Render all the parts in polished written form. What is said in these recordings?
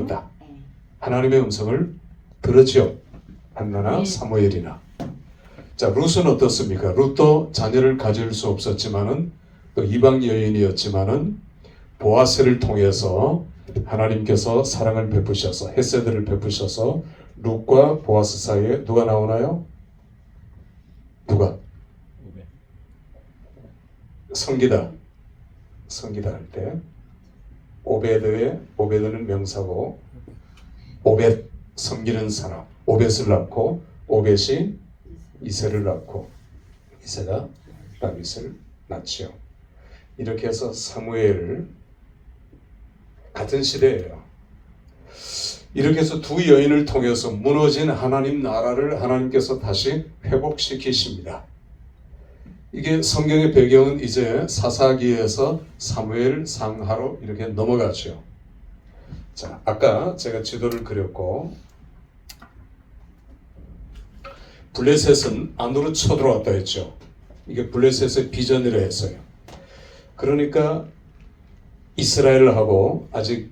들었다. 하나님의 음성을 들었죠. 한나나 사무엘이나. 자, 룻은 어떻습니까? 룻도 자녀를 가질 수 없었지만은 또 이방 여인이었지만은 보아스를 통해서 하나님께서 사랑을 베푸셔서 헤세드를 베푸셔서 룻과 보아스 사이에 누가 나오나요? 누가? 성기다 할 때 오베드는 명사고 오벳 섬기는 사람 오벳을 낳고 오벳이 이새를 낳고 이새가 다윗을 낳지요. 이렇게 해서 사무엘 같은 시대예요. 이렇게 해서 두 여인을 통해서 무너진 하나님 나라를 하나님께서 다시 회복시키십니다. 이게 성경의 배경은 이제 사사기에서 사무엘 상하로 이렇게 넘어가죠. 자, 아까 제가 지도를 그렸고 블레셋은 안으로 쳐들어왔다 했죠. 이게 블레셋의 비전이라 했어요. 그러니까 이스라엘하고 아직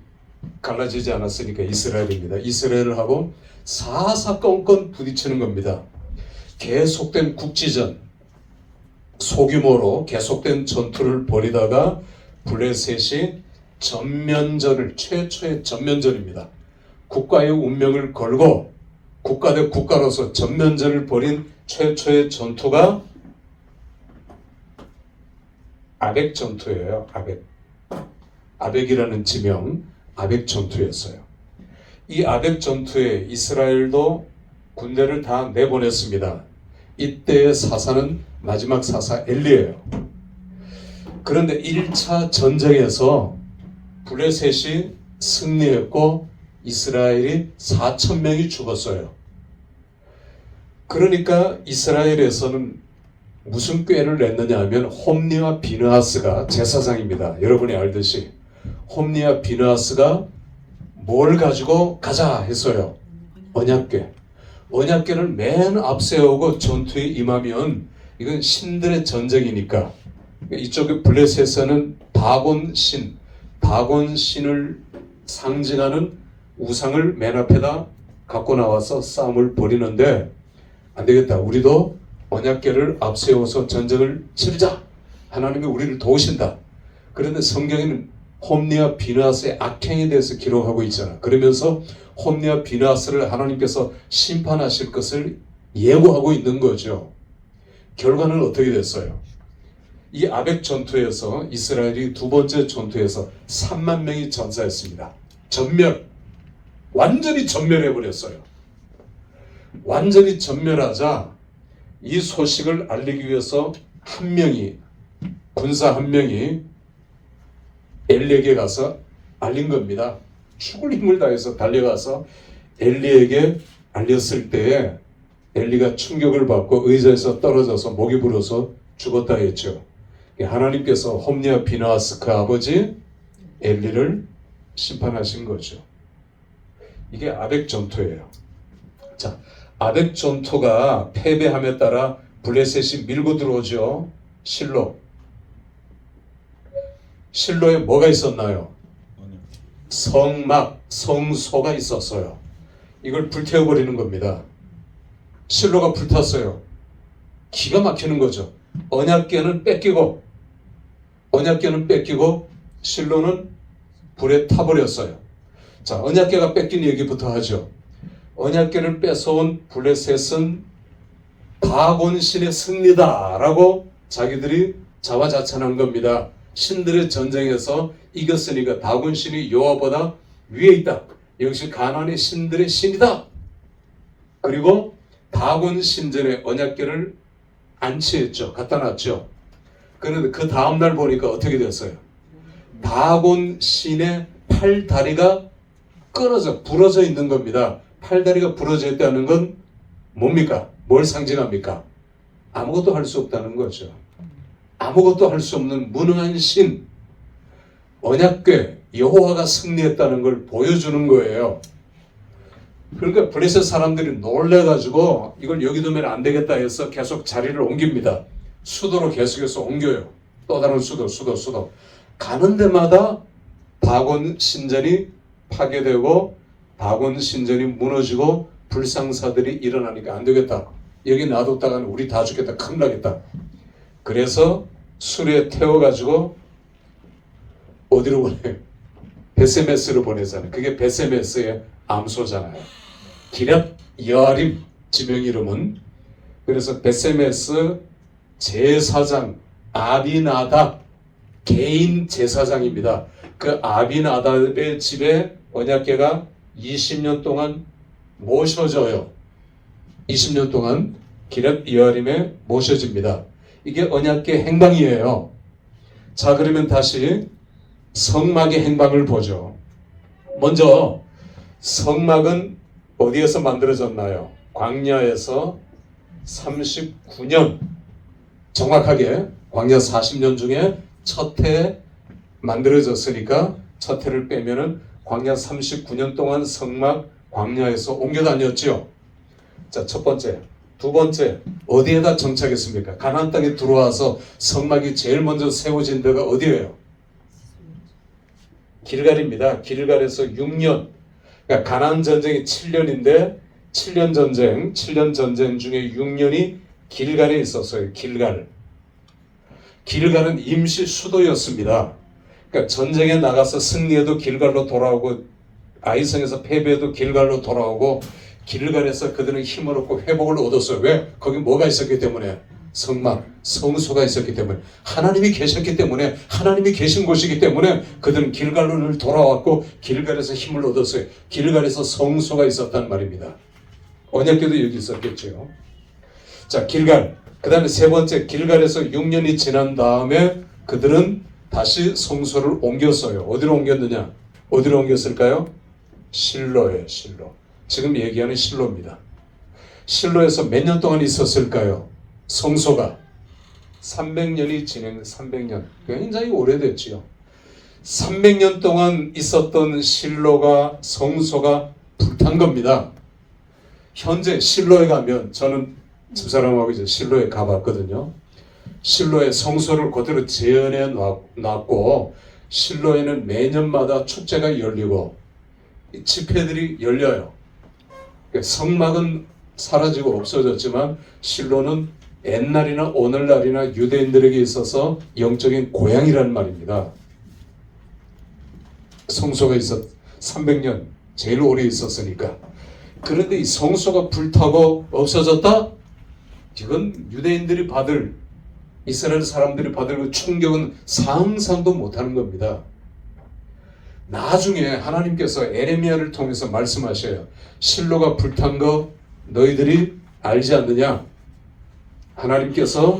갈라지지 않았으니까 이스라엘입니다. 이스라엘하고 사사건건 부딪히는 겁니다. 계속된 국지전, 소규모로 계속된 전투를 벌이다가 블레셋이 전면전을, 최초의 전면전입니다. 국가의 운명을 걸고 국가 대 국가로서 전면전을 벌인 최초의 전투가 아벡 전투예요. 아벡이라는 지명, 아벡 전투였어요. 이 아벡 전투에 이스라엘도 군대를 다 내보냈습니다. 이때의 사사는 마지막 사사 엘리예요. 그런데 1차 전쟁에서 블레셋이 승리했고 이스라엘이 4,000명이 죽었어요. 그러니까 이스라엘에서는 무슨 꾀를 냈느냐 하면 홈니와 비느하스가 제사장입니다. 여러분이 알듯이 홈니와 비느하스가 뭘 가지고 가자 했어요. 언약궤. 언약궤를 맨 앞세우고 전투에 임하면 이건 신들의 전쟁이니까 이쪽에 블레셋에서는 다곤신을 상징하는 우상을 맨 앞에다 갖고 나와서 싸움을 벌이는데 안 되겠다. 우리도 언약궤를 앞세워서 전쟁을 치르자. 하나님이 우리를 도우신다. 그런데 성경에는 홈니와 비느하스의 악행에 대해서 기록하고 있잖아. 그러면서 홈니와 비느하스를 하나님께서 심판하실 것을 예고하고 있는 거죠. 결과는 어떻게 됐어요? 이 아벡 전투에서 이스라엘이 두 번째 전투에서 3만 명이 전사했습니다. 완전히 전멸해버렸어요. 완전히 전멸하자 이 소식을 알리기 위해서 군사 한 명이 엘리에게 가서 알린 겁니다. 죽을 힘을 다해서 달려가서 엘리에게 알렸을 때에 엘리가 충격을 받고 의자에서 떨어져서 목이 불어서 죽었다 했죠. 하나님께서 홈니와 비느하스 그 아버지 엘리를 심판하신 거죠. 이게 아벡 전투예요. 자, 아벡 전투가 패배함에 따라 블레셋이 밀고 들어오죠. 실로에 뭐가 있었나요? 성소가 있었어요. 이걸 불태워버리는 겁니다. 실로가 불탔어요. 기가 막히는 거죠. 언약궤는 뺏기고 실로는 불에 타버렸어요. 자, 언약궤가 뺏긴 얘기부터 하죠. 언약궤를 뺏어온 블레셋은 다곤신의 승리다라고 자기들이 자화자찬한 겁니다. 신들의 전쟁에서 이겼으니까 다곤신이 여호와보다 위에 있다. 역시 가나안의 신들의 신이다. 그리고 다곤 신전에 언약궤를 안치했죠. 갖다 놨죠. 그런데 그 다음날 보니까 어떻게 됐어요? 다곤 신의 팔다리가 부러져 있는 겁니다. 팔다리가 부러져 있다는 건 뭡니까? 뭘 상징합니까? 아무것도 할 수 없다는 거죠. 아무것도 할 수 없는 무능한 신, 언약궤, 여호와가 승리했다는 걸 보여주는 거예요. 그러니까 블레셋 사람들이 놀래가지고 이걸 여기 두면 안 되겠다 해서 계속 자리를 옮깁니다. 수도로 계속해서 옮겨요. 또 다른 수도. 가는 데마다 다곤 신전이 파괴되고 다곤 신전이 무너지고 불상사들이 일어나니까 안 되겠다. 여기 놔뒀다가는 우리 다 죽겠다. 큰일 나겠다. 그래서 술에 태워가지고 어디로 보내요? 베세메스로 보내잖아요. 그게 베세메스의 암소잖아요. 기럇 여아림 지명 이름은. 그래서 베세메스 제사장 아비나답 개인 제사장입니다. 그 아비나답의 집에 언약궤가 20년 동안 모셔져요. 20년 동안 기럇 여아림에 모셔집니다. 이게 언약궤 행방이에요. 자, 그러면 다시 성막의 행방을 보죠. 먼저 성막은 어디에서 만들어졌나요? 광야에서 39년, 정확하게 광야 40년 중에 첫 해 만들어졌으니까 첫 해를 빼면은 광야 39년 동안 성막 광야에서 옮겨 다녔죠. 자, 첫 번째. 두 번째, 어디에다 정착했습니까? 가나안 땅에 들어와서 성막이 제일 먼저 세워진 데가 어디예요? 길갈입니다. 길갈에서 6년. 그러니까 가나안 전쟁이 7년인데 7년 전쟁 중에 6년이 길갈에 있었어요. 길갈. 길갈은 임시 수도였습니다. 그러니까 전쟁에 나가서 승리해도 길갈로 돌아오고 아이성에서 패배해도 길갈로 돌아오고 길갈에서 그들은 힘을 얻고 회복을 얻었어요. 왜? 거기 뭐가 있었기 때문에? 성막, 성소가 있었기 때문에, 하나님이 계셨기 때문에, 하나님이 계신 곳이기 때문에 그들은 길갈로 돌아왔고 길갈에서 힘을 얻었어요. 길갈에서 성소가 있었단 말입니다. 언약궤도 여기 있었겠죠. 자, 길갈. 그 다음에 세 번째, 길갈에서 6년이 지난 다음에 그들은 다시 성소를 옮겼어요. 어디로 옮겼느냐? 어디로 옮겼을까요? 실로예요. 실로. 지금 얘기하는 실로입니다. 실로에서 몇 년 동안 있었을까요? 성소가 300년이 진행, 300년. 굉장히 오래됐지요. 300년 동안 있었던 실로가, 성소가 불탄 겁니다. 현재 실로에 가면, 저는 집사람하고 이제 실로에 가봤거든요. 실로에 성소를 그대로 재현해 놨고, 실로에는 매년마다 축제가 열리고 집회들이 열려요. 성막은 사라지고 없어졌지만 실로는 옛날이나 오늘날이나 유대인들에게 있어서 영적인 고향이라는 말입니다. 성소가 300년 제일 오래 있었으니까. 그런데 이 성소가 불타고 없어졌다? 이건 유대인들이 받을, 이스라엘 사람들이 받을 그 충격은 상상도 못하는 겁니다. 나중에 하나님께서 에레미야를 통해서 말씀하셔요. 실로가 불탄 거 너희들이 알지 않느냐? 하나님께서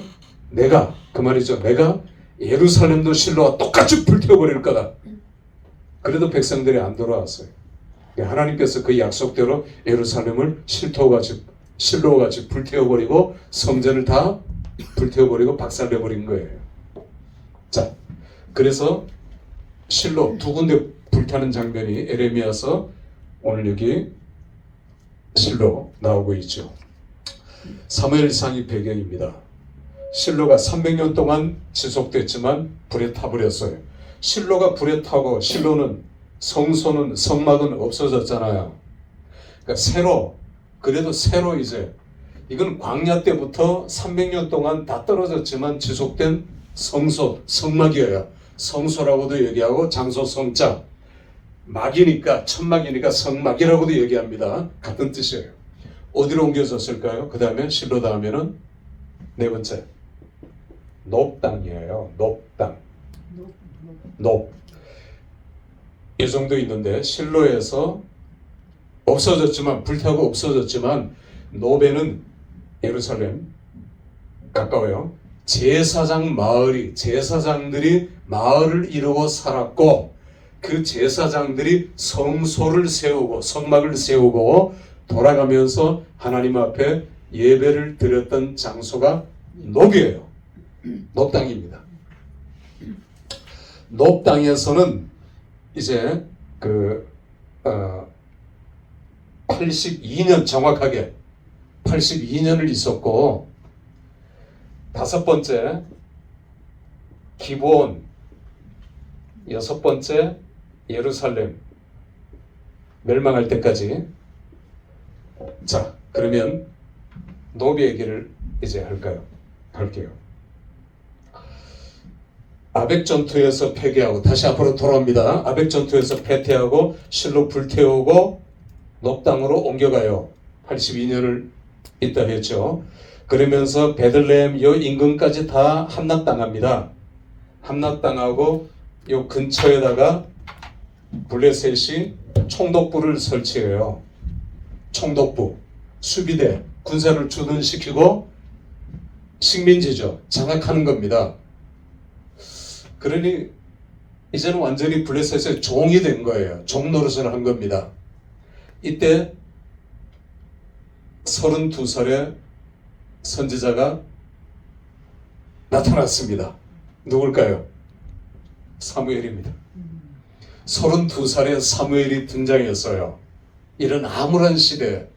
내가, 그 말이죠. 내가 예루살렘도 실로와 똑같이 불태워버릴 거다. 그래도 백성들이 안 돌아왔어요. 하나님께서 그 약속대로 예루살렘을 실로와 같이 불태워버리고 성전을 다 불태워버리고 박살내버린 거예요. 자, 그래서 실로 두 군데 불타는 장면이 에레미야서 오늘 여기 실로 나오고 있죠. 사무엘상이 배경입니다. 실로가 300년 동안 지속됐지만 불에 타버렸어요. 실로가 불에 타고 실로는 성소는 성막은 없어졌잖아요. 그러니까 그래도 새로 이제 이건 광야 때부터 300년 동안 다 떨어졌지만 지속된 성소, 성막이에요. 성소라고도 얘기하고 장소 성자, 막이니까 천막이니까 성막이라고도 얘기합니다. 같은 뜻이에요. 어디로 옮겨졌을까요? 그 다음에 실로 다음에는 네 번째 높 땅이에요. 높 땅. 높. 이 정도 있는데 실로에서 없어졌지만 불타고 없어졌지만 높에는 예루살렘 가까워요. 제사장들이 마을을 이루고 살았고 그 제사장들이 성소를 세우고 성막을 세우고 돌아가면서 하나님 앞에 예배를 드렸던 장소가 높이에요. 높 땅입니다. 높 땅에서는 이제 82년 정확하게 82년을 있었고 다섯 번째 기브온, 여섯 번째 예루살렘, 멸망할 때까지. 자, 그러면 노비 얘기를 이제 할게요. 아벡 전투에서 패배하고 다시 앞으로 돌아옵니다. 아벡 전투에서 패퇴하고 실로 불태우고 높 땅으로 옮겨가요. 82년을 있다 했죠. 그러면서 베들레헴 요 인근까지 다 함락당합니다. 함락당하고 요 근처에다가 블레셋이 총독부를 설치해요. 총독부, 수비대, 군사를 주둔시키고 식민지죠. 장악하는 겁니다. 그러니 이제는 완전히 블레셋의 종이 된 거예요. 종 노릇을 한 겁니다. 이때 32살의 선지자가 나타났습니다. 누굴까요? 사무엘입니다. 32살의 사무엘이 등장했어요. 이런 암울한 시대,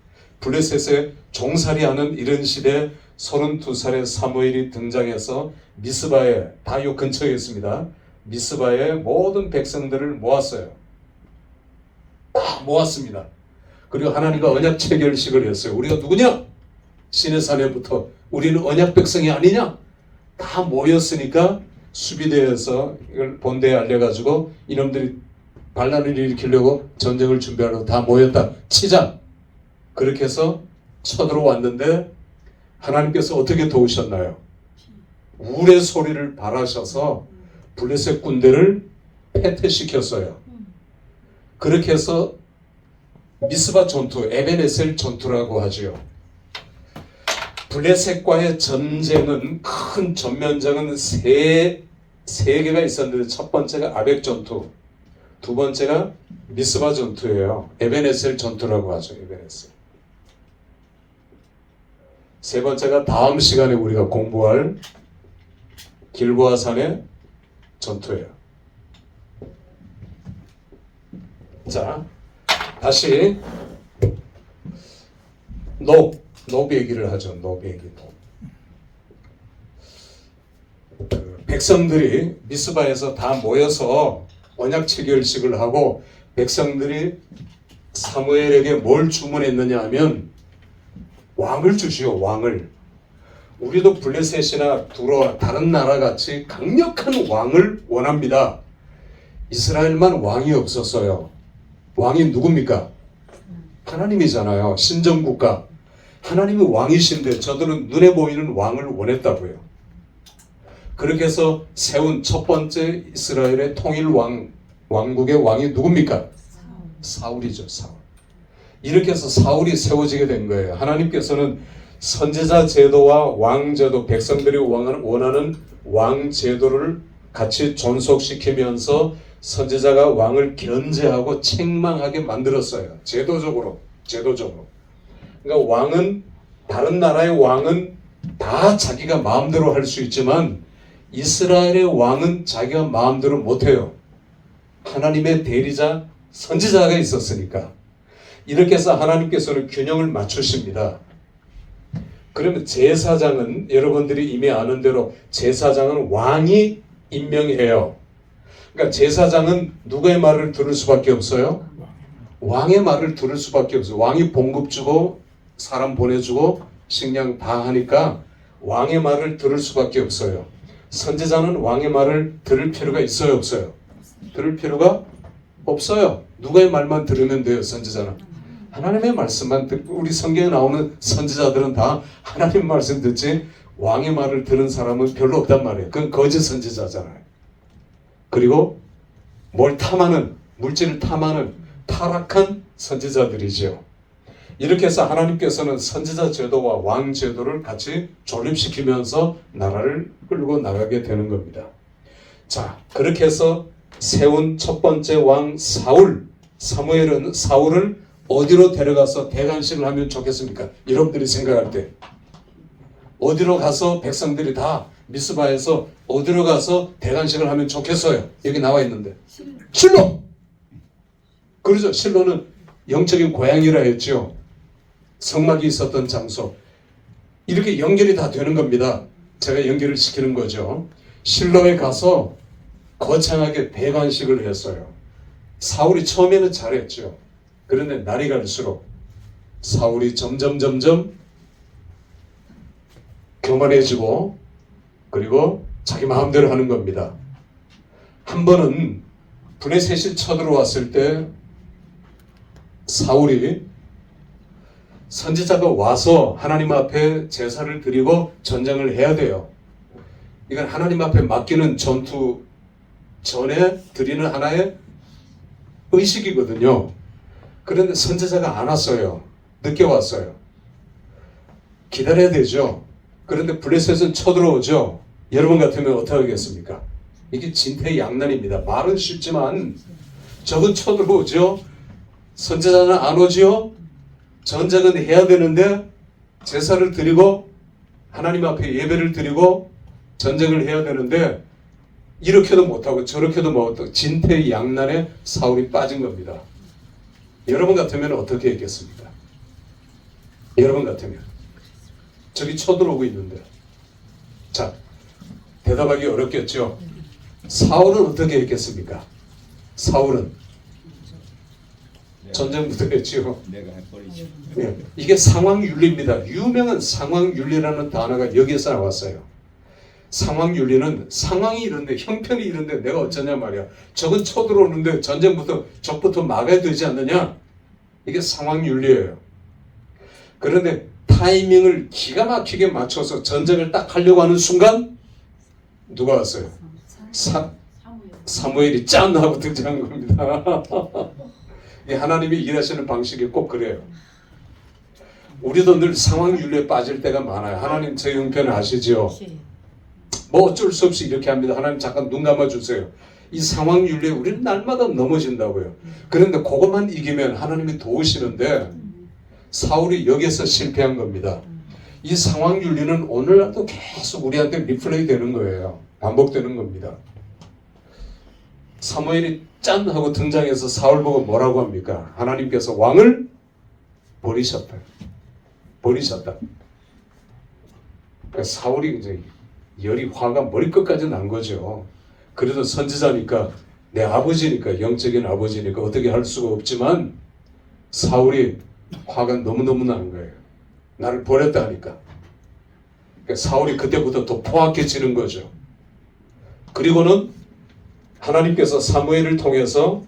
블레셋의 종살이하는 이런 시대에 32살의 사무엘이 등장해서 미스바에, 다 요 근처에 있습니다. 미스바에 모든 백성들을 모았어요. 다 모았습니다. 그리고 하나님과 언약 체결식을 했어요. 우리가 누구냐? 시내산에부터 우리는 언약 백성이 아니냐? 다 모였으니까 수비대에서 이걸 본대에 알려가지고 이놈들이 반란을 일으키려고 전쟁을 준비하려고 다 모였다 치자. 그렇게 해서 쳐들어왔는데 하나님께서 어떻게 도우셨나요? 우레 소리를 발하셔서 블레셋 군대를 패퇴시켰어요. 그렇게 해서 미스바 전투, 에벤에셀 전투라고 하지요. 블레셋과의 전쟁은, 큰 전면전은 세 개가 있었는데 첫 번째가 아벡 전투, 두 번째가 미스바 전투예요. 에벤에셀 전투라고 하죠. 에벤에셀. 세 번째가 다음 시간에 우리가 공부할 길보아산의 전투예요. 자, 다시 노비 얘기를 하죠. 노비 얘기. 백성들이 미스바에서 다 모여서 언약 체결식을 하고 백성들이 사무엘에게 뭘 주문했느냐 하면 왕을 주시오. 왕을. 우리도 블레셋이나 두로와 다른 나라 같이 강력한 왕을 원합니다. 이스라엘만 왕이 없었어요. 왕이 누굽니까? 하나님이잖아요. 신정국가. 하나님이 왕이신데 저들은 눈에 보이는 왕을 원했다고요. 그렇게 해서 세운 첫 번째 이스라엘의 통일 왕국의 왕이 누굽니까? 사울이죠. 사울. 이렇게 해서 사울이 세워지게 된 거예요. 하나님께서는 선지자 제도와 왕 제도, 백성들이 원하는 왕 제도를 같이 존속시키면서 선지자가 왕을 견제하고 책망하게 만들었어요. 제도적으로. 그러니까 왕은, 다른 나라의 왕은 다 자기가 마음대로 할 수 있지만 이스라엘의 왕은 자기가 마음대로 못해요. 하나님의 대리자 선지자가 있었으니까. 이렇게 해서 하나님께서는 균형을 맞추십니다. 그러면 제사장은, 여러분들이 이미 아는 대로 제사장은 왕이 임명해요. 그러니까 제사장은 누구의 말을 들을 수밖에 없어요? 왕의 말을 들을 수밖에 없어요. 왕이 봉급 주고 사람 보내주고 식량 다 하니까 왕의 말을 들을 수밖에 없어요. 선지자는 왕의 말을 들을 필요가 있어요, 없어요? 들을 필요가 없어요. 누구의 말만 들으면 돼요, 선지자는. 하나님의 말씀만 듣고, 우리 성경에 나오는 선지자들은 다 하나님 말씀 듣지 왕의 말을 들은 사람은 별로 없단 말이에요. 그건 거짓 선지자잖아요. 그리고 뭘 탐하는, 물질을 탐하는 타락한 선지자들이죠. 이렇게 해서 하나님께서는 선지자 제도와 왕 제도를 같이 존립시키면서 나라를 끌고 나가게 되는 겁니다. 자, 그렇게 해서 세운 첫 번째 왕 사무엘은 사울을 어디로 데려가서 대관식을 하면 좋겠습니까? 여러분들이 생각할 때 어디로 가서 백성들이 다 미스바에서 어디로 가서 대관식을 하면 좋겠어요? 여기 나와 있는데 실로! 그렇죠. 실로는 영적인 고향이라 했죠. 성막이 있었던 장소. 이렇게 연결이 다 되는 겁니다. 제가 연결을 시키는 거죠. 실로에 가서 거창하게 대관식을 했어요. 사울이 처음에는 잘했죠. 그런데 날이 갈수록 사울이 점점 교만해지고 그리고 자기 마음대로 하는 겁니다. 한 번은 브레셋이 쳐들어왔을 때 사울이 선지자가 와서 하나님 앞에 제사를 드리고 전쟁을 해야 돼요. 이건 하나님 앞에 맡기는 전투 전에 드리는 하나의 의식이거든요. 그런데 선지자가 안 왔어요. 늦게 왔어요. 기다려야 되죠. 그런데 블레셋은 쳐들어오죠. 여러분 같으면 어떻게 하겠습니까? 이게 진퇴양난입니다. 말은 쉽지만 적은 쳐들어오죠. 선지자는 안 오죠. 전쟁은 해야 되는데 제사를 드리고 하나님 앞에 예배를 드리고 전쟁을 해야 되는데 이렇게도 못하고 저렇게도 못하고 진퇴양난에 사울이 빠진 겁니다. 여러분 같으면 어떻게 했겠습니까? 여러분 같으면 저기 쳐들어오고 있는데 자 대답하기 어렵겠죠. 사울은 어떻게 했겠습니까? 사울은 전쟁부터 했지요. 내가 해버리지. 예, 이게 상황윤리입니다. 유명한 상황윤리라는 단어가 여기에서 나왔어요. 상황윤리는 상황이 이런데 형편이 이런데 내가 어쩌냐 말이야. 적은 쳐들어오는데 전쟁부터 적부터 막아야 되지 않느냐. 이게 상황윤리예요. 그런데 타이밍을 기가 막히게 맞춰서 전쟁을 딱 하려고 하는 순간 누가 왔어요? 사무엘이 짠 하고 등장한 겁니다. 하나님이 일하시는 방식이 꼭 그래요. 우리도 늘 상황윤리에 빠질 때가 많아요. 하나님 제 형편 아시죠? 뭐 어쩔 수 없이 이렇게 합니다. 하나님 잠깐 눈 감아주세요. 이 상황윤리에 우리는 날마다 넘어진다고요. 그런데 그것만 이기면 하나님이 도우시는데 사울이 여기서 실패한 겁니다. 이 상황윤리는 오늘날도 계속 우리한테 리플레이 되는 거예요. 반복되는 겁니다. 사무엘이 짠 하고 등장해서 사울 보고 뭐라고 합니까? 하나님께서 왕을 버리셨다. 버리셨다. 그러니까 사울이 이제 열이 화가 머리끝까지 난 거죠. 그래도 선지자니까 내 아버지니까 영적인 아버지니까 어떻게 할 수가 없지만 사울이 화가 너무너무 나는 거예요. 나를 버렸다니까. 그러니까 사울이 그때부터 더 포악해지는 거죠. 그리고는 하나님께서 사무엘을 통해서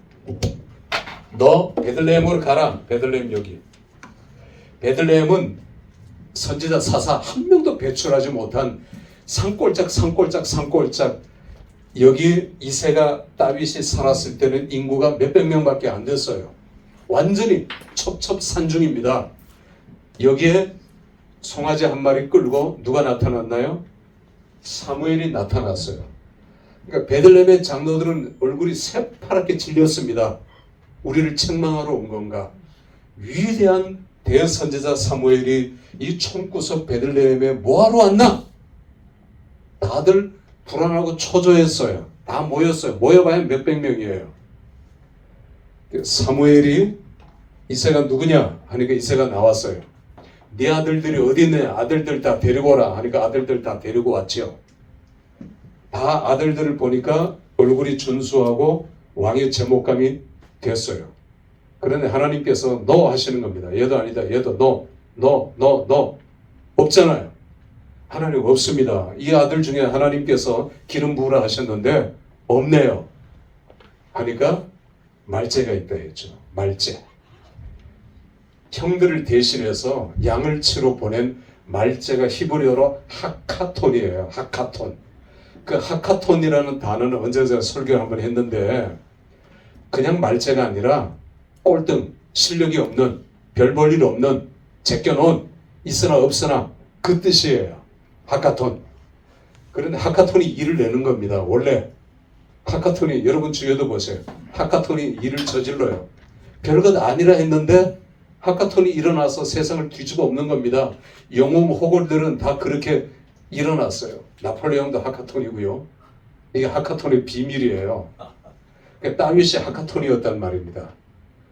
너 베들레헴으로 가라. 베들레헴 여기. 베들레헴은 선지자 사사 한 명도 배출하지 못한 산골짝 여기 이새가 다윗이 살았을 때는 인구가 몇백 명밖에 안 됐어요. 완전히 첩첩산중입니다. 여기에 송아지 한 마리 끌고 누가 나타났나요? 사무엘이 나타났어요. 그러니까 베들레헴의 장로들은 얼굴이 새파랗게 질렸습니다. 우리를 책망하러 온 건가? 위대한 대선지자 사무엘이 이 총구석 베들레헴에 뭐하러 왔나? 다들 불안하고 초조했어요. 다 모였어요. 모여봐야 몇백 명이에요. 사무엘이 이새가 누구냐? 하니까 이새가 나왔어요. 네 아들들이 어디 있느냐? 아들들 다 데리고 오라 하니까 아들들 다 데리고 왔죠. 다 아들들을 보니까 얼굴이 준수하고 왕의 제목감이 됐어요. 그런데 하나님께서 너 하시는 겁니다. 얘도 아니다. 얘도 너 없잖아요. 하나님 없습니다. 이 아들 중에 하나님께서 기름 부으라 하셨는데 없네요. 하니까 말제가 있다 했죠. 말제. 형들을 대신해서 양을 치러 보낸 말제가 히브리어로 하카톤이에요. 하카톤. 그 하카톤이라는 단어는 언제 제가 설교를 한번 했는데 그냥 말제가 아니라 꼴등, 실력이 없는, 별 볼 일 없는, 제껴놓은, 있으나 없으나 그 뜻이에요. 하카톤. 그런데 하카톤이 일을 내는 겁니다. 원래 하카톤이 여러분 주위에도 보세요. 하카톤이 일을 저질러요. 별것 아니라 했는데 하카톤이 일어나서 세상을 뒤집어 엎는 겁니다. 영웅 호걸들은 다 그렇게 일어났어요. 나폴레옹도 하카톤이고요. 이게 하카톤의 비밀이에요. 그러니까 다윗이 하카톤이었단 말입니다.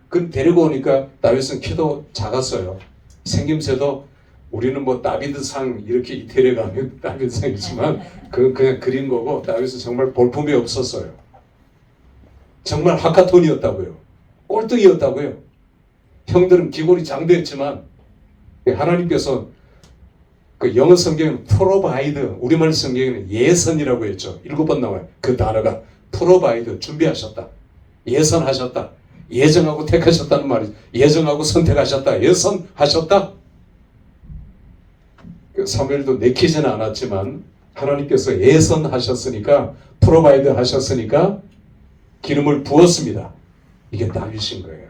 그 데리고 오니까 다윗은 키도 작았어요. 생김새도 우리는 뭐 다비드상 이렇게 이태리에 가면 다비드상이지만 그건 그냥 그린 거고 다윗은 정말 볼품이 없었어요. 정말 하카톤이었다고요. 꼴등이었다고요. 형들은 기골이 장대했지만 하나님께서 그 영어 성경에는 provide, 우리말 성경에는 예선이라고 했죠. 7번 나와요. 그 단어가 provide, 준비하셨다. 예선하셨다. 예정하고 택하셨다는 말이죠. 예정하고 선택하셨다. 예선하셨다. 사무엘도 내키지는 않았지만 하나님께서 예선하셨으니까, 프로바이드 하셨으니까 기름을 부었습니다. 이게 다윗인 거예요.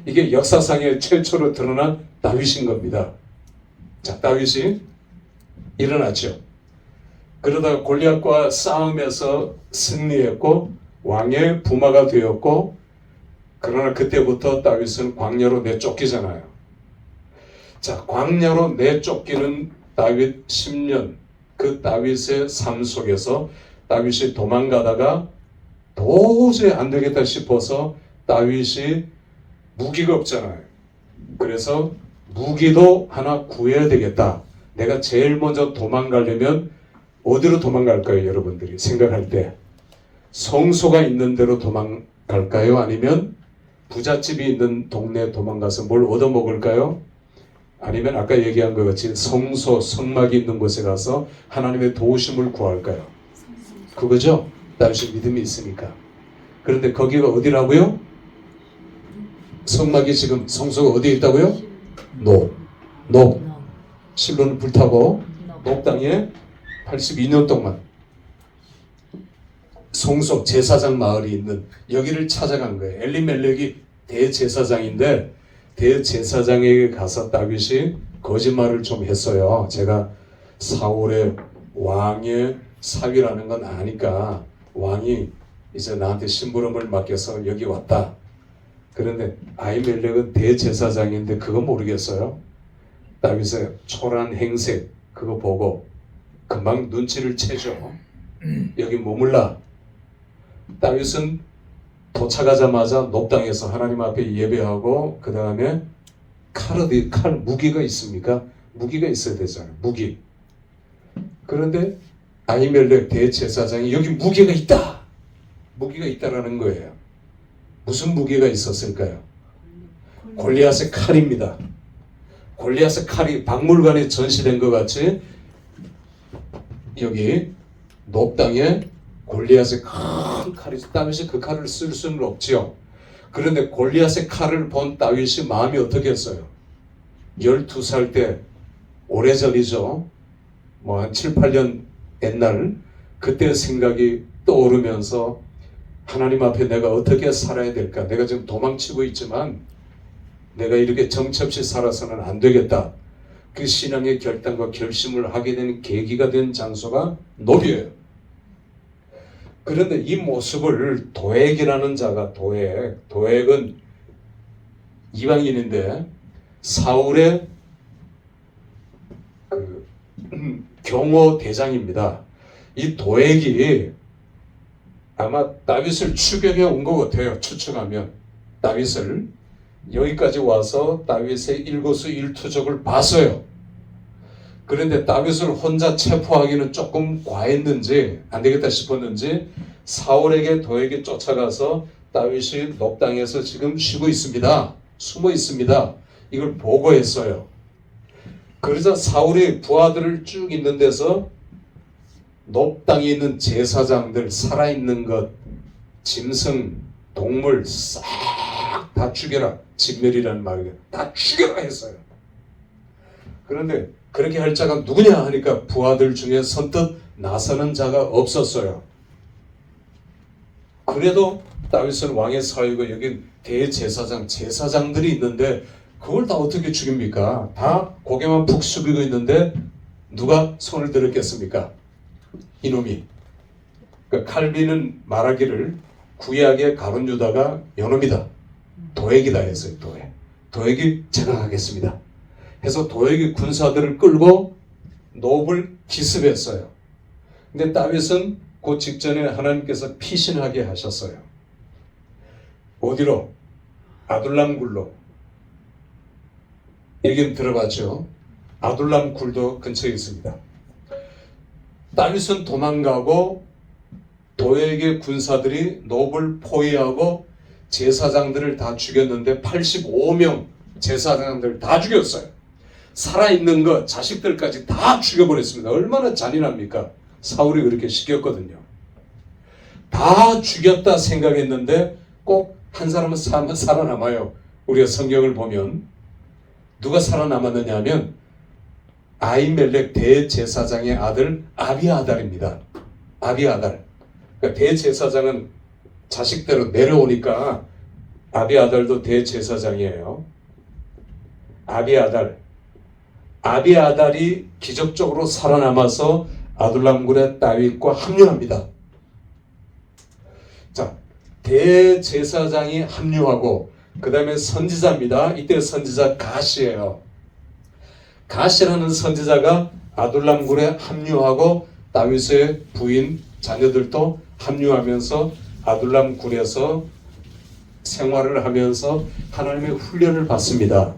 이게 역사상에 최초로 드러난 다윗인 겁니다. 자, 다윗이 일어났죠. 그러다가 골리앗과 싸움에서 승리했고 왕의 부마가 되었고, 그러나 그때부터 다윗은 광야로 내쫓기잖아요. 자, 광야로 내쫓기는 다윗 10년, 그 다윗의 삶 속에서 다윗이 도망가다가 도저히 안 되겠다 싶어서 다윗이 무기가 없잖아요. 그래서 무기도 하나 구해야 되겠다. 내가 제일 먼저 도망가려면 어디로 도망갈까요? 여러분들이 생각할 때 성소가 있는 데로 도망갈까요? 아니면 부잣집이 있는 동네에 도망가서 뭘 얻어먹을까요? 아니면 아까 얘기한 것 같이 성소, 성막이 있는 곳에 가서 하나님의 도우심을 구할까요? 그거죠? 다윗이 믿음이 있으니까. 그런데 거기가 어디라고요? 성막이 지금 성소가 어디에 있다고요? 녹. 실로는 불타고 녹 땅에 82년 동안 성소 제사장 마을이 있는 여기를 찾아간 거예요. 엘리멜렉이 대제사장인데 대제사장에게 가서 다윗이 거짓말을 좀 했어요. 제가 사울의 왕의 사위라는 건 아니까 왕이 이제 나한테 심부름을 맡겨서 여기 왔다. 그런데 아히멜렉은 대제사장인데 그거 모르겠어요. 다윗의 초라한 행색 그거 보고 금방 눈치를 채죠. 여기 머물라. 다윗은 도착하자마자 높당에서 하나님 앞에 예배하고 그 다음에 칼 무기가 있습니까? 무기가 있어야 되잖아요. 무기. 그런데 아히멜렉 대제사장이 여기 무기가 있다. 무기가 있다라는 거예요. 무슨 무기가 있었을까요? 골리앗의 칼입니다. 골리앗의 칼이 박물관에 전시된 것 같이 여기 높당에 골리앗의 큰 칼이 다윗이 그 칼을 쓸 수는 없지요. 그런데 골리앗의 칼을 본 다윗이 마음이 어떻게 했어요? 12살 때 오래전이죠. 뭐 한 7, 8년 옛날 그때 생각이 떠오르면서 하나님 앞에 내가 어떻게 살아야 될까? 내가 지금 도망치고 있지만 내가 이렇게 정처 없이 살아서는 안 되겠다. 그 신앙의 결단과 결심을 하게 된 계기가 된 장소가 노비예요. 그런데 이 모습을 도액이라는 자가 도액은 이방인인데 사울의 그 경호 대장입니다. 이 도액이 아마 다윗을 추격해 온 것 같아요. 추측하면 다윗을 여기까지 와서 다윗의 일거수일투족을 봤어요. 그런데 다윗을 혼자 체포하기는 조금 과했는지 안 되겠다 싶었는지 사울에게 도에게 쫓아가서 다윗이 높당에서 지금 쉬고 있습니다. 숨어 있습니다. 이걸 보고했어요. 그러자 사울의 부하들을 쭉 있는 데서 높당에 있는 제사장들 살아있는 것, 짐승, 동물 싹 다 죽여라. 진멸이라는 말이에요. 다 죽여라 했어요. 그런데 그렇게 할 자가 누구냐 하니까 부하들 중에 선뜻 나서는 자가 없었어요. 그래도 다윗은 왕의 사위고 여기 대제사장, 제사장들이 있는데 그걸 다 어떻게 죽입니까? 다 고개만 푹 숙이고 있는데 누가 손을 들었겠습니까? 이놈이. 그러니까 칼빈은 말하기를 구약의 가룟 유다가 요놈이다. 도액이다 했어요. 도액이 제가 하겠습니다. 해서 도액이 군사들을 끌고 놉을 기습했어요. 근데 다윗은 그 직전에 하나님께서 피신하게 하셨어요. 어디로? 아둘람 굴로. 얘기는 들어봤죠? 아둘람 굴도 근처에 있습니다. 다윗은 도망가고 도액의 군사들이 놉을 포위하고 제사장들을 다 죽였는데 85명 제사장들 다 죽였어요. 살아있는 것, 자식들까지 다 죽여버렸습니다. 얼마나 잔인합니까? 사울이 그렇게 시켰거든요. 다 죽였다 생각했는데 꼭 한 사람은 살아남아요. 우리가 성경을 보면 누가 살아남았느냐 하면 아히멜렉 대제사장의 아들 아비아달입니다. 아비아달. 그러니까 대제사장은 자식대로 내려오니까 아비아달도 대제사장이에요. 아비아달이 기적적으로 살아남아서 아둘람굴의 다윗과 합류합니다. 자, 대제사장이 합류하고 그 다음에 선지자입니다. 이때 선지자 갓이에요. 갓이라는 선지자가 아둘람굴에 합류하고 다윗의 부인 자녀들도 합류하면서 아둘람굴에서 생활을 하면서 하나님의 훈련을 받습니다.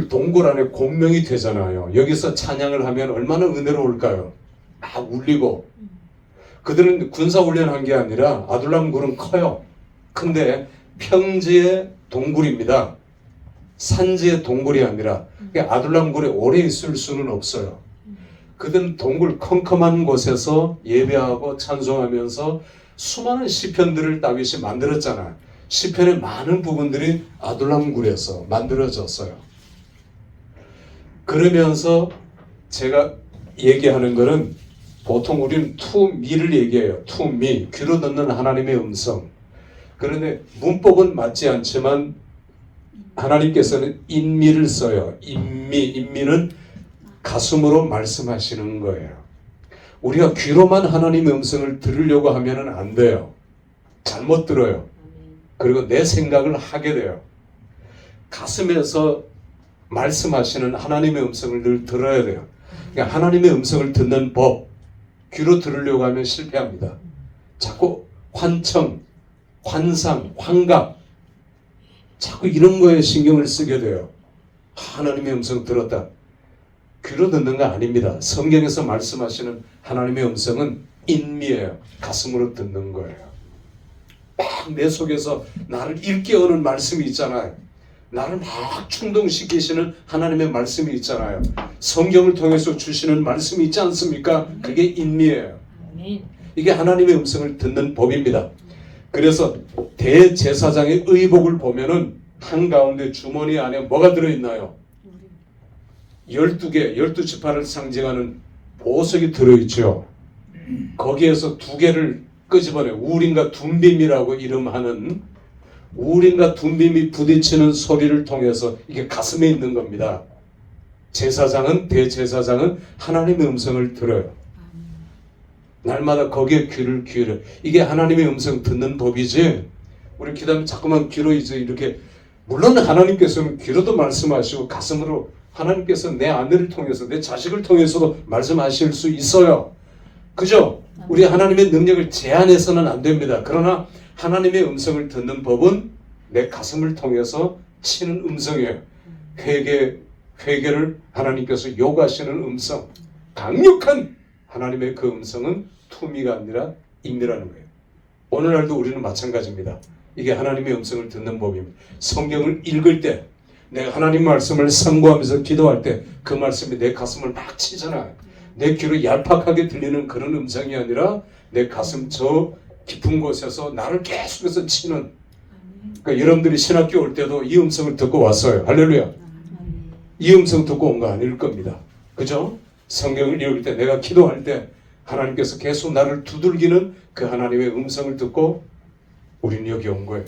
동굴 안에 공명이 되잖아요. 여기서 찬양을 하면 얼마나 은혜로울까요? 막 울리고. 그들은 군사훈련한 게 아니라 아둘람굴은 커요. 근데 평지의 동굴입니다. 산지의 동굴이 아니라 아둘람굴에 오래 있을 수는 없어요. 그들은 동굴 컴컴한 곳에서 예배하고 찬송하면서 수많은 시편들을 다윗이 만들었잖아요. 시편의 많은 부분들이 아둘람굴에서 만들어졌어요. 그러면서 제가 얘기하는 거는 보통 우리는 투미를 얘기해요. 투미, 귀로 듣는 하나님의 음성. 그런데 문법은 맞지 않지만 하나님께서는 인미를 써요. 인미는 가슴으로 말씀하시는 거예요. 우리가 귀로만 하나님의 음성을 들으려고 하면 안 돼요. 잘못 들어요. 그리고 내 생각을 하게 돼요. 가슴에서 말씀하시는 하나님의 음성을 늘 들어야 돼요. 그러니까 하나님의 음성을 듣는 법, 귀로 들으려고 하면 실패합니다. 자꾸 환청, 환상, 환각, 자꾸 이런 거에 신경을 쓰게 돼요. 하나님의 음성 들었다. 귀로 듣는 거 아닙니다. 성경에서 말씀하시는 하나님의 음성은 인미예요. 가슴으로 듣는 거예요. 막 내 속에서 나를 일깨우는 말씀이 있잖아요. 나를 막 충동시키시는 하나님의 말씀이 있잖아요. 성경을 통해서 주시는 말씀이 있지 않습니까? 그게 인미예요. 이게 하나님의 음성을 듣는 법입니다. 그래서 대제사장의 의복을 보면은 한가운데 주머니 안에 뭐가 들어있나요? 12개, 12지파를 상징하는 보석이 들어있죠. 거기에서 2개를 끄집어내 우림과 둠빔이라고 이름하는 우림과 둠빔이 부딪히는 소리를 통해서 이게 가슴에 있는 겁니다. 대제사장은 하나님의 음성을 들어요. 날마다 거기에 귀를 기울여. 이게 하나님의 음성 듣는 법이지. 우리 기도하면 자꾸만 귀로 이제 이렇게, 물론 하나님께서는 귀로도 말씀하시고 가슴으로 하나님께서 내 아내를 통해서 내 자식을 통해서도 말씀하실 수 있어요. 그죠? 우리 하나님의 능력을 제한해서는 안 됩니다. 그러나 하나님의 음성을 듣는 법은 내 가슴을 통해서 치는 음성이에요. 회개를 하나님께서 요구하시는 음성. 강력한 하나님의 그 음성은 투미가 아니라 인미라는 거예요. 오늘날도 우리는 마찬가지입니다. 이게 하나님의 음성을 듣는 법입니다. 성경을 읽을 때 내가 하나님 말씀을 상고하면서 기도할 때 그 말씀이 내 가슴을 막 치잖아요. 내 귀로 얄팍하게 들리는 그런 음성이 아니라 내 가슴 저 깊은 곳에서 나를 계속해서 치는, 그러니까 여러분들이 신학교 올 때도 이 음성을 듣고 왔어요. 할렐루야. 이 음성 듣고 온 거 아닐 겁니다. 그죠? 성경을 읽을 때 내가 기도할 때 하나님께서 계속 나를 두들기는 그 하나님의 음성을 듣고 우리는 여기 온 거예요.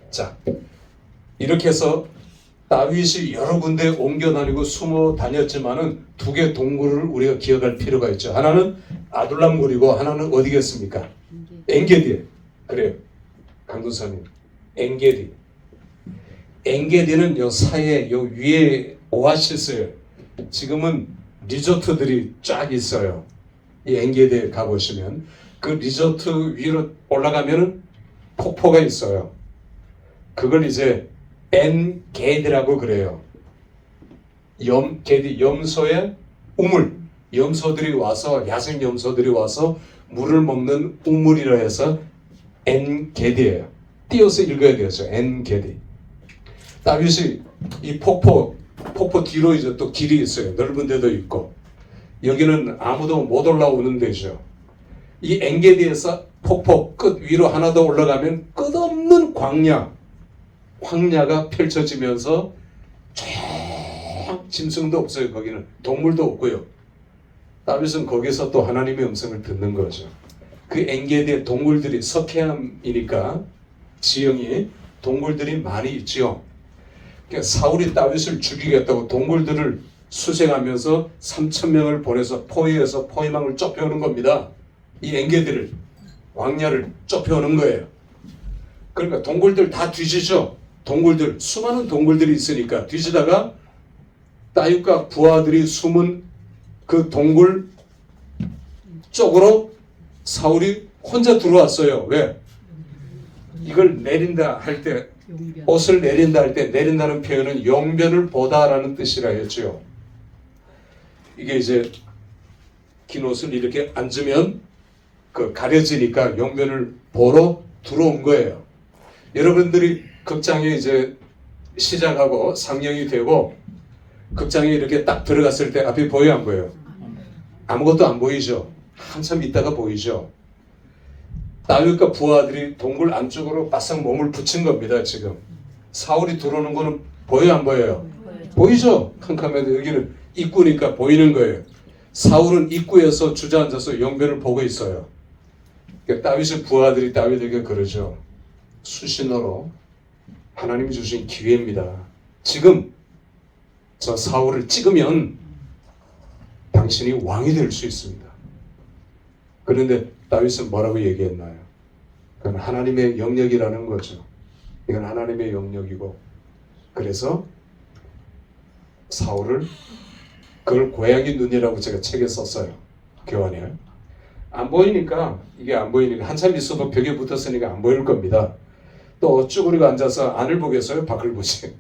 자, 이렇게 해서 다윗이 여러 군데 옮겨 다니고 숨어 다녔지만은 2개 동굴을 우리가 기억할 필요가 있죠. 하나는 아둘람굴이고 하나는 어디겠습니까? 엔게디. 그래요. 강도사님. 엔게디는 요 사이에 요 위에 오아시스예요. 지금은 리조트들이 쫙 있어요. 이 엔게디에 가보시면 그 리조트 위로 올라가면은 폭포가 있어요. 그걸 이제 엔게디라고 그래요. 염소의 우물, 염소들이 와서, 야생 염소들이 와서 물을 먹는 우물이라 해서 엔게디예요. 띄어서 읽어야 되겠죠. 엔게디. 다윗이 이 폭포 뒤로 이제 또 길이 있어요. 넓은 데도 있고 여기는 아무도 못 올라오는 데죠. 이 엔게디에서 폭포 끝 위로 하나 더 올라가면 끝없는 황야가 펼쳐지면서 쫙 짐승도 없어요. 거기는 동물도 없고요. 다윗은 거기서 또 하나님의 음성을 듣는 거죠. 그 엔게디의 동굴들이 석회암이니까 지형이 동굴들이 많이 있지요. 그러니까 사울이 다윗을 죽이겠다고 동굴들을 수색하면서 3,000명을 보내서 포위해서 포위망을 좁혀오는 겁니다. 이 엔게디를 왕야를 좁혀오는 거예요. 그러니까 동굴들 다 뒤지죠. 동굴들 수많은 동굴들이 있으니까 뒤지다가 다윗과 부하들이 숨은 그 동굴 쪽으로 사울이 혼자 들어왔어요. 왜? 이걸 내린다 할 때 옷을 내린다 할 때 내린다는 표현은 용변을 보다라는 뜻이라 했죠. 이게 이제 긴 옷을 이렇게 앉으면 그 가려지니까 용변을 보러 들어온 거예요. 여러분들이 극장에 이제 시작하고 상영이 되고 극장에 이렇게 딱 들어갔을 때 앞이 보여 안 보여요? 아무것도 안 보이죠. 한참 있다가 보이죠. 다윗과 부하들이 동굴 안쪽으로 바싹 몸을 붙인 겁니다. 지금 사울이 들어오는 거는 보여 안 보여요? 보이죠. 캄캄해도 여기는 입구니까 보이는 거예요. 사울은 입구에서 주저앉아서 용변을 보고 있어요. 그러니까 다윗의 부하들이 다윗에게 그러죠. 수신호로 하나님이 주신 기회입니다. 지금 저 사울을 찍으면 당신이 왕이 될 수 있습니다. 그런데 다윗은 뭐라고 얘기했나요? 그건 하나님의 영역이라는 거죠. 이건 하나님의 영역이고, 그래서 사울을 그걸 고양이 눈이라고 제가 책에 썼어요. 교환이요. 안 보이니까 이게 안 보이니까 한참 있어도 벽에 붙었으니까 안 보일 겁니다. 또 쭈그리고 앉아서 안을 보겠어요? 밖을 보지.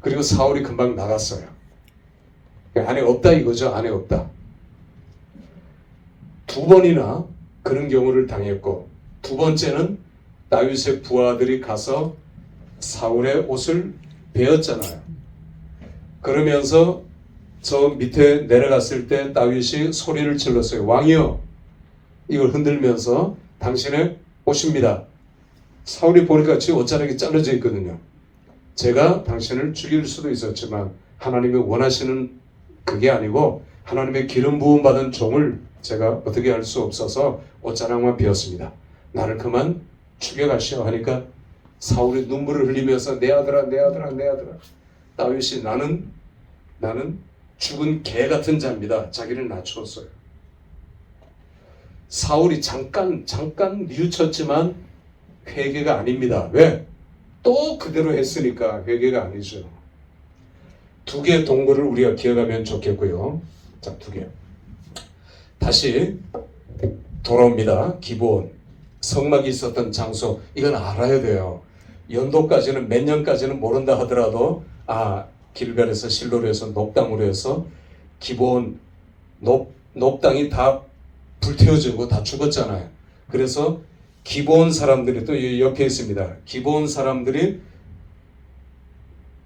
그리고 사울이 금방 나갔어요. 안에 없다 이거죠. 안에 없다. 2번이나 그런 경우를 당했고, 2번째는 다윗의 부하들이 가서 사울의 옷을 베었잖아요. 그러면서 저 밑에 내려갔을 때 다윗이 소리를 질렀어요. 왕이여, 이걸 흔들면서 당신의 옷입니다. 사울이 보니까 제 옷자락이 잘라져 있거든요. 제가 당신을 죽일 수도 있었지만 하나님이 원하시는 그게 아니고 하나님의 기름 부음 받은 종을 제가 어떻게 할 수 없어서 옷자락만 베었습니다. 나를 그만 죽여가시오 하니까 사울이 눈물을 흘리면서 내 아들아 내 아들아 내 아들아. 다윗이 나는 죽은 개 같은 자입니다. 자기를 낮추었어요. 사울이 잠깐 뉘우쳤지만 회개가 아닙니다. 왜? 또 그대로 했으니까 회개가 아니죠. 2개의 동굴을 우리가 기억하면 좋겠고요. 자, 2개. 다시 돌아옵니다. 기브온. 성막이 있었던 장소. 이건 알아야 돼요. 연도까지는 몇 년까지는 모른다 하더라도 길갈에서 실로로 해서 녹당으로 해서 기브온 녹당이 다 불태워지고 다 죽었잖아요. 그래서 기브온 사람들이 또 옆에 있습니다. 기브온 사람들이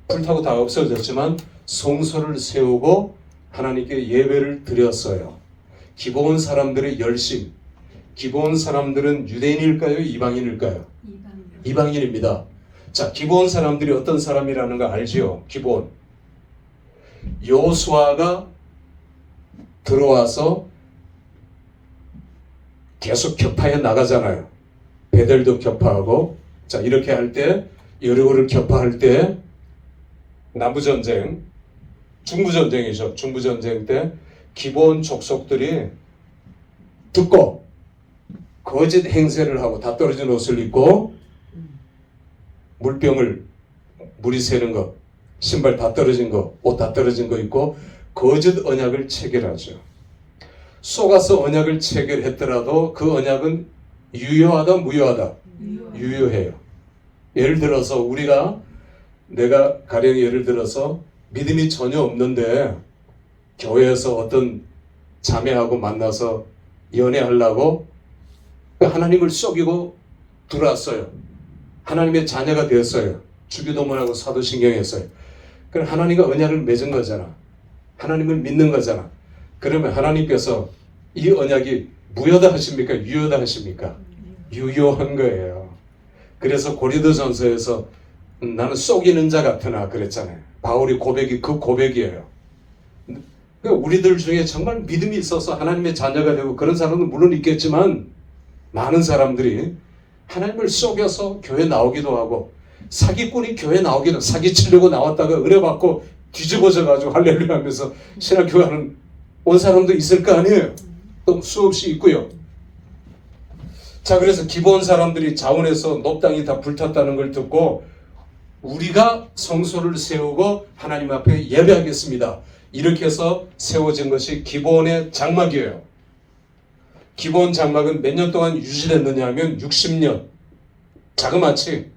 불타고 다 없어졌지만 성소를 세우고 하나님께 예배를 드렸어요. 기브온 사람들의 열심. 기브온 사람들은 유대인일까요? 이방인일까요? 이방인입니다. 자, 기브온 사람들이 어떤 사람이라는 거 알지요? 기브온. 여호수아가 들어와서 계속 격파해 나가잖아요. 베델도 격파하고, 자, 이렇게 할 때, 여리고를 격파할 때, 남부전쟁, 중부전쟁이죠. 중부전쟁 때, 기브온 족속들이 듣고, 거짓 행세를 하고, 다 떨어진 옷을 입고, 물이 새는 거, 신발 다 떨어진 거, 옷 다 떨어진 거 입고, 거짓 언약을 체결하죠. 속아서 언약을 체결했더라도 그 언약은 유효하다, 무효하다? 유효해요. 예를 들어서 내가 가령 예를 들어서 믿음이 전혀 없는데 교회에서 어떤 자매하고 만나서 연애하려고 하나님을 속이고 들어왔어요. 하나님의 자녀가 되었어요. 주기도문하고 사도신경했어요. 그럼 하나님과 언약을 맺은 거잖아. 하나님을 믿는 거잖아. 그러면 하나님께서 이 언약이 무효다 하십니까? 유효다 하십니까? 유효한 거예요. 그래서 고린도전서에서 나는 속이는 자 같으나 그랬잖아요. 바울이 고백이 그 고백이에요. 그러니까 우리들 중에 정말 믿음이 있어서 하나님의 자녀가 되고 그런 사람은 물론 있겠지만 많은 사람들이 하나님을 속여서 교회 나오기도 하고 사기꾼이 교회 나오기도 사기치려고 나왔다가 은혜받고 뒤집어져 가지고 할렐루야 하면서 신학교하는 온 사람도 있을 거 아니에요. 또 수없이 있고요. 자, 그래서 기본 사람들이 자원해서 높당이 다 불탔다는 걸 듣고 우리가 성소를 세우고 하나님 앞에 예배하겠습니다. 이렇게 해서 세워진 것이 기본의 장막이에요. 기본 장막은 몇 년 동안 유지됐느냐 하면 60년, 자그마치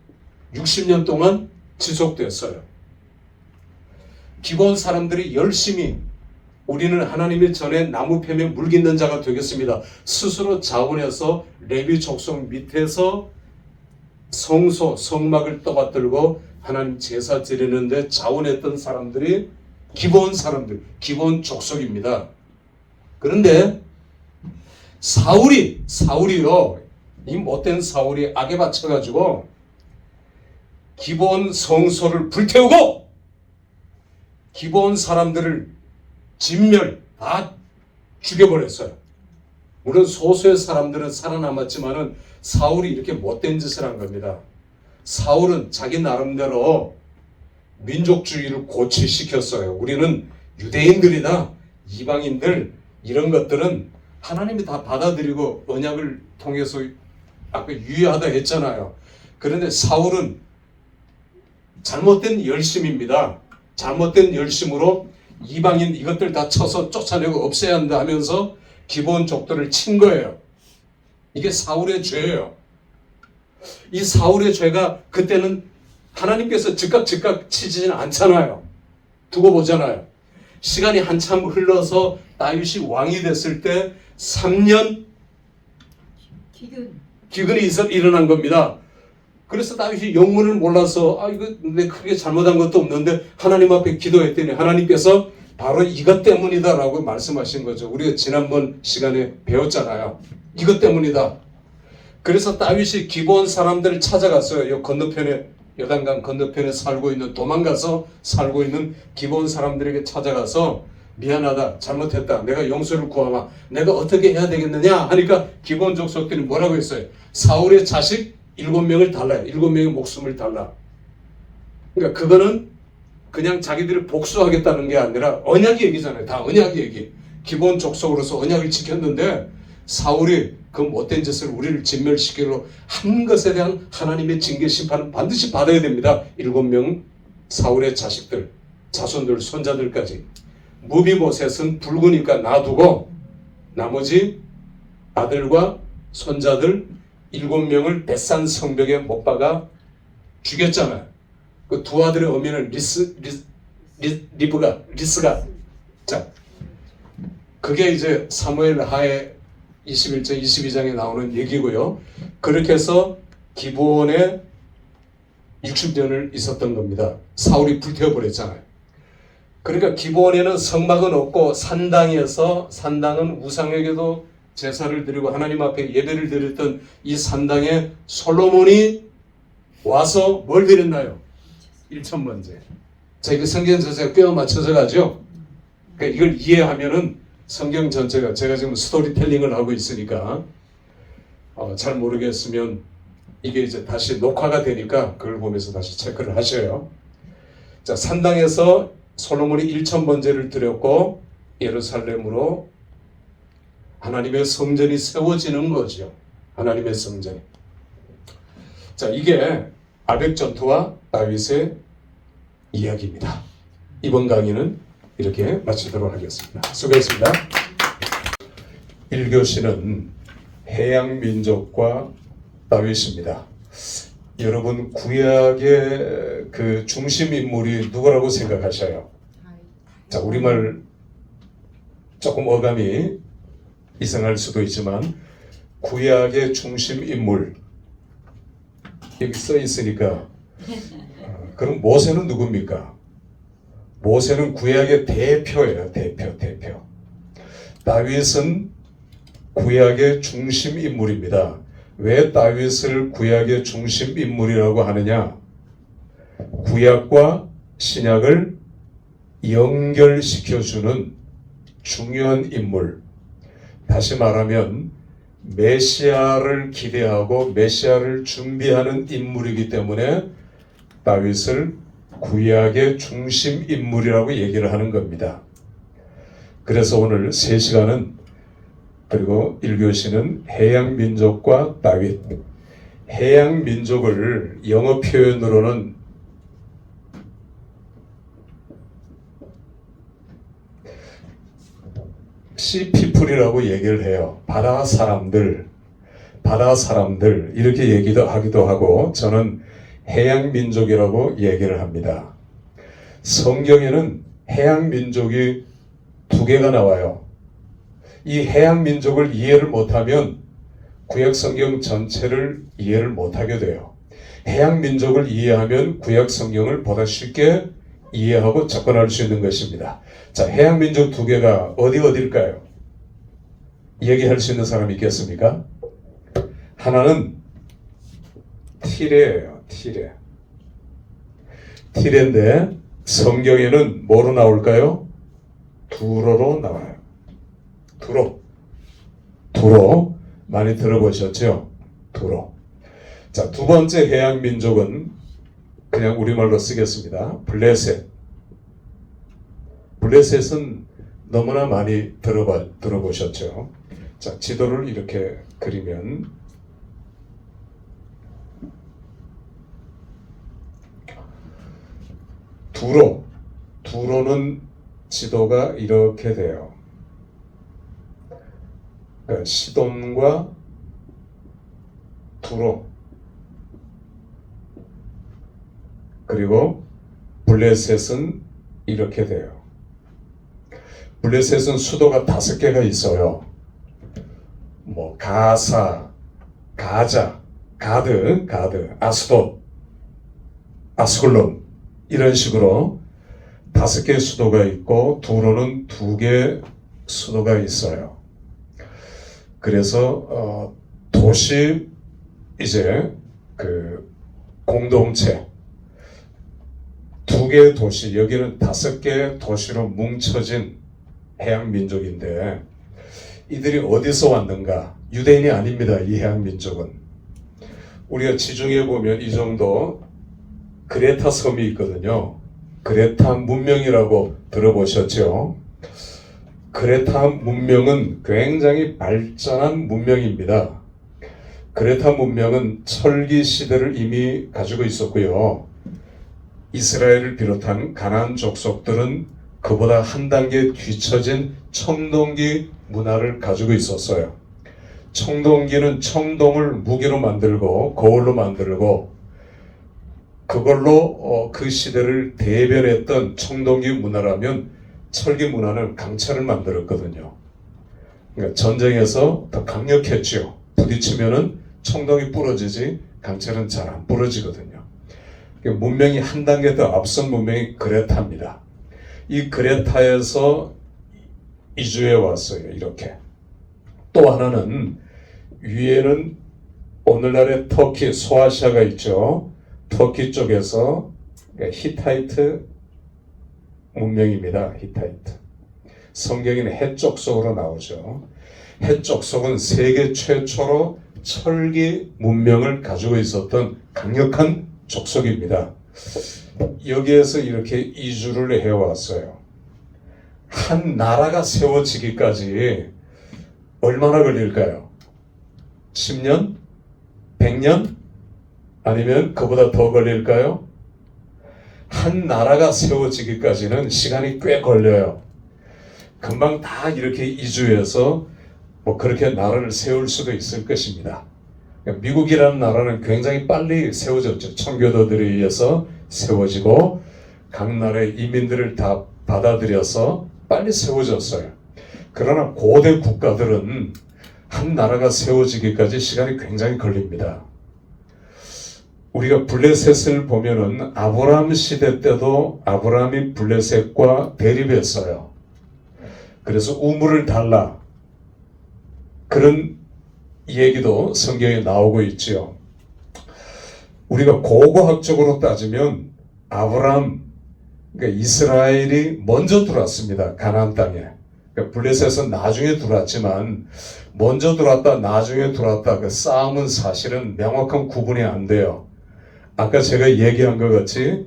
60년 동안 지속됐어요. 기본 사람들이 열심히 우리는 하나님의 전에 나무 팹에 물 깃는 자가 되겠습니다. 스스로 자원해서 레위 족속 밑에서 성소, 성막을 떠받들고 하나님 제사 드리는데 자원했던 사람들이 기본 사람들, 기본 족속입니다. 그런데 사울이요, 이 못된 사울이 악에 받쳐가지고 기본 성소를 불태우고 기본 사람들을 진멸 다 죽여버렸어요. 물론 소수의 사람들은 살아남았지만은 사울이 이렇게 못된 짓을 한 겁니다. 사울은 자기 나름대로 민족주의를 고취시켰어요. 우리는 유대인들이다, 이방인들 이런 것들은 하나님이 다 받아들이고 언약을 통해서 아까 유의하다 했잖아요. 그런데 사울은 잘못된 열심입니다. 잘못된 열심으로 이방인 이것들 다 쳐서 쫓아내고 없애야 한다 하면서 기본족들을 친 거예요. 이게 사울의 죄예요. 이 사울의 죄가 그때는 하나님께서 즉각 치지는 않잖아요. 두고 보잖아요. 시간이 한참 흘러서 다윗이 왕이 됐을 때 3년 기근이 일어난 겁니다. 그래서 다윗이 영문을 몰라서 이거 내 크게 잘못한 것도 없는데 하나님 앞에 기도했더니 하나님께서 바로 이것 때문이다라고 말씀하신 거죠. 우리가 지난번 시간에 배웠잖아요. 이것 때문이다. 그래서 다윗이 기본 사람들을 찾아갔어요. 요 건너편에, 요단강 건너편에 살고 있는, 도망가서 살고 있는 기본 사람들에게 찾아가서 미안하다, 잘못했다, 내가 용서를 구하마, 내가 어떻게 해야 되겠느냐 하니까 기본 족속들이 뭐라고 했어요? 사울의 자식 7명을 달라요. 7명의 목숨을 달라. 그러니까 그거는 그냥 자기들이 복수하겠다는 게 아니라 언약의 얘기잖아요. 다 언약의 얘기. 기본 족속으로서 언약을 지켰는데 사울이 그 못된 짓을 우리를 진멸시키려 한 것에 대한 하나님의 징계 심판은 반드시 받아야 됩니다. 7명 사울의 자식들, 자손들, 손자들까지. 무비보셋은 붉으니까 놔두고 나머지 아들과 손자들 7명을 벳산 성벽에 못 박아 죽였잖아요. 그 두 아들의 어미는 리스가. 자, 그게 이제 사무엘 하에 21장, 22장에 나오는 얘기고요. 그렇게 해서 기브온에 60년을 있었던 겁니다. 사울이 불태워버렸잖아요. 그러니까 기브온에는 성막은 없고 산당은 우상에게도 제사를 드리고 하나님 앞에 예배를 드렸던 이 산당에 솔로몬이 와서 뭘 드렸나요? 1,000번째. 자, 이거 성경 전체가 꿰어 맞춰져 가죠. 그러니까 이걸 이해하면은 성경 전체가, 제가 지금 스토리텔링을 하고 있으니까 잘 모르겠으면 이게 이제 다시 녹화가 되니까 그걸 보면서 다시 체크를 하셔요. 자, 산당에서 솔로몬이 1,000번제를 드렸고 예루살렘으로 하나님의 성전이 세워지는 거죠. 하나님의 성전이. 자, 이게 아벡 전투와 다윗의 이야기입니다. 이번 강의는 이렇게 마치도록 하겠습니다. 수고했습니다. 1교시는 해양 민족과 다윗입니다. 여러분, 구약의 그 중심 인물이 누구라고 생각하셔요? 자, 우리말 조금 어감이 이상할 수도 있지만 구약의 중심 인물 여기 써 있으니까 그럼 모세는 누굽니까? 모세는 구약의 대표예요. 대표. 다윗은 구약의 중심 인물입니다. 왜 다윗을 구약의 중심 인물이라고 하느냐? 구약과 신약을 연결시켜주는 중요한 인물. 다시 말하면 메시아를 기대하고 메시아를 준비하는 인물이기 때문에 다윗을 구약의 중심 인물이라고 얘기를 하는 겁니다. 그래서 오늘 3시간은 그리고 1교시는 해양 민족과 다윗. 해양 민족을 영어 표현으로는 sea people이라고 얘기를 해요. 바다 사람들 이렇게 얘기도 하기도 하고 저는 해양 민족이라고 얘기를 합니다. 성경에는 해양 민족이 2개가 나와요. 이 해양 민족을 이해를 못하면 구약 성경 전체를 이해를 못하게 돼요. 해양 민족을 이해하면 구약 성경을 보다 쉽게 이해하고 접근할 수 있는 것입니다. 자, 해양 민족 2개가 어디일까요? 얘기할 수 있는 사람이 있겠습니까? 하나는 티레예요. 티레인데 성경에는 뭐로 나올까요? 두로로 나와요. 두로 많이 들어보셨죠? 두로. 자, 2번째 해양 민족은 그냥 우리말로 쓰겠습니다. 블레셋은 너무나 많이 들어보셨죠? 자, 지도를 이렇게 그리면 두로는 지도가 이렇게 돼요. 그러니까 시돈과 두로 그리고 블레셋은 이렇게 돼요. 블레셋은 수도가 5개가 있어요. 뭐 가사, 가자, 가드, 아스돗, 아스글론 이런 식으로 5개의 수도가 있고 두로는 2개 수도가 있어요. 그래서 도시 이제 그 공동체 2개의 도시, 여기는 5개의 도시로 뭉쳐진 해양 민족인데 이들이 어디서 왔는가? 유대인이 아닙니다. 이 해양 민족은. 우리가 지중해 보면 이 정도 그레타 섬이 있거든요. 그레타 문명이라고 들어보셨죠? 그레타 문명은 굉장히 발전한 문명입니다. 그레타 문명은 철기 시대를 이미 가지고 있었고요. 이스라엘을 비롯한 가나안 족속들은 그보다 한 단계 뒤처진 청동기 문화를 가지고 있었어요. 청동기는 청동을 무기로 만들고 거울로 만들고 그걸로 그 시대를 대변했던 청동기 문화라면 철기 문화는 강철을 만들었거든요. 그러니까 전쟁에서 더 강력했죠. 부딪히면은 청동이 부러지지 강철은 잘 안 부러지거든요. 그러니까 문명이 한 단계 더 앞선 문명이 그레타입니다. 이 그레타에서 이주해 왔어요. 이렇게. 또 하나는 위에는 오늘날의 터키, 소아시아가 있죠. 터키 쪽에서 히타이트 문명입니다. 히타이트. 성경에는 해족속으로 나오죠. 해족속은 세계 최초로 철기 문명을 가지고 있었던 강력한 족속입니다. 여기에서 이렇게 이주를 해왔어요. 한 나라가 세워지기까지 얼마나 걸릴까요? 10년? 100년? 아니면 그보다 더 걸릴까요? 한 나라가 세워지기까지는 시간이 꽤 걸려요. 금방 다 이렇게 이주해서 뭐 그렇게 나라를 세울 수도 있을 것입니다. 미국이라는 나라는 굉장히 빨리 세워졌죠. 청교도들에 의해서 세워지고 각 나라의 이민들을 다 받아들여서 빨리 세워졌어요. 그러나 고대 국가들은 한 나라가 세워지기까지 시간이 굉장히 걸립니다. 우리가 블레셋을 보면은 아브라함 시대 때도 아브라함이 블레셋과 대립했어요. 그래서 우물을 달라, 그런 얘기도 성경에 나오고 있지요. 우리가 고고학적으로 따지면 아브라함, 그러니까 이스라엘이 먼저 들어왔습니다. 가나안 땅에. 그러니까 블레셋은 나중에 들어왔지만 먼저 들어왔다 나중에 들어왔다, 그 싸움은 사실은 명확한 구분이 안 돼요. 아까 제가 얘기한 것 같이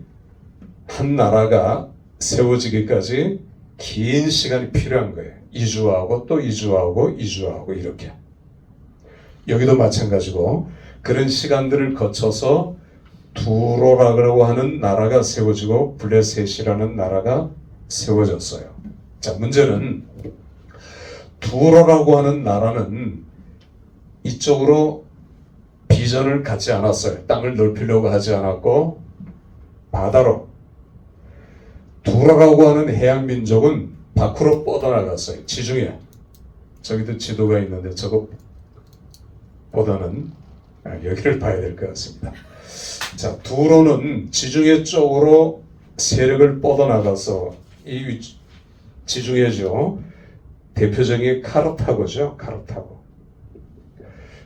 한 나라가 세워지기까지 긴 시간이 필요한 거예요. 이주하고 또 이주하고 이주하고 이렇게. 여기도 마찬가지고 그런 시간들을 거쳐서 두로라고 하는 나라가 세워지고 블레셋이라는 나라가 세워졌어요. 자, 문제는 두로라고 하는 나라는 이쪽으로 비전을 갖지 않았어요. 땅을 넓히려고 하지 않았고 바다로, 두로라고 하는 해양 민족은 밖으로 뻗어나갔어요. 지중해. 저기도 지도가 있는데 저것보다는 여기를 봐야 될 것 같습니다. 자, 두로는 지중해 쪽으로 세력을 뻗어나가서 이 지중해죠. 대표적인 카르타고죠. 카르타고.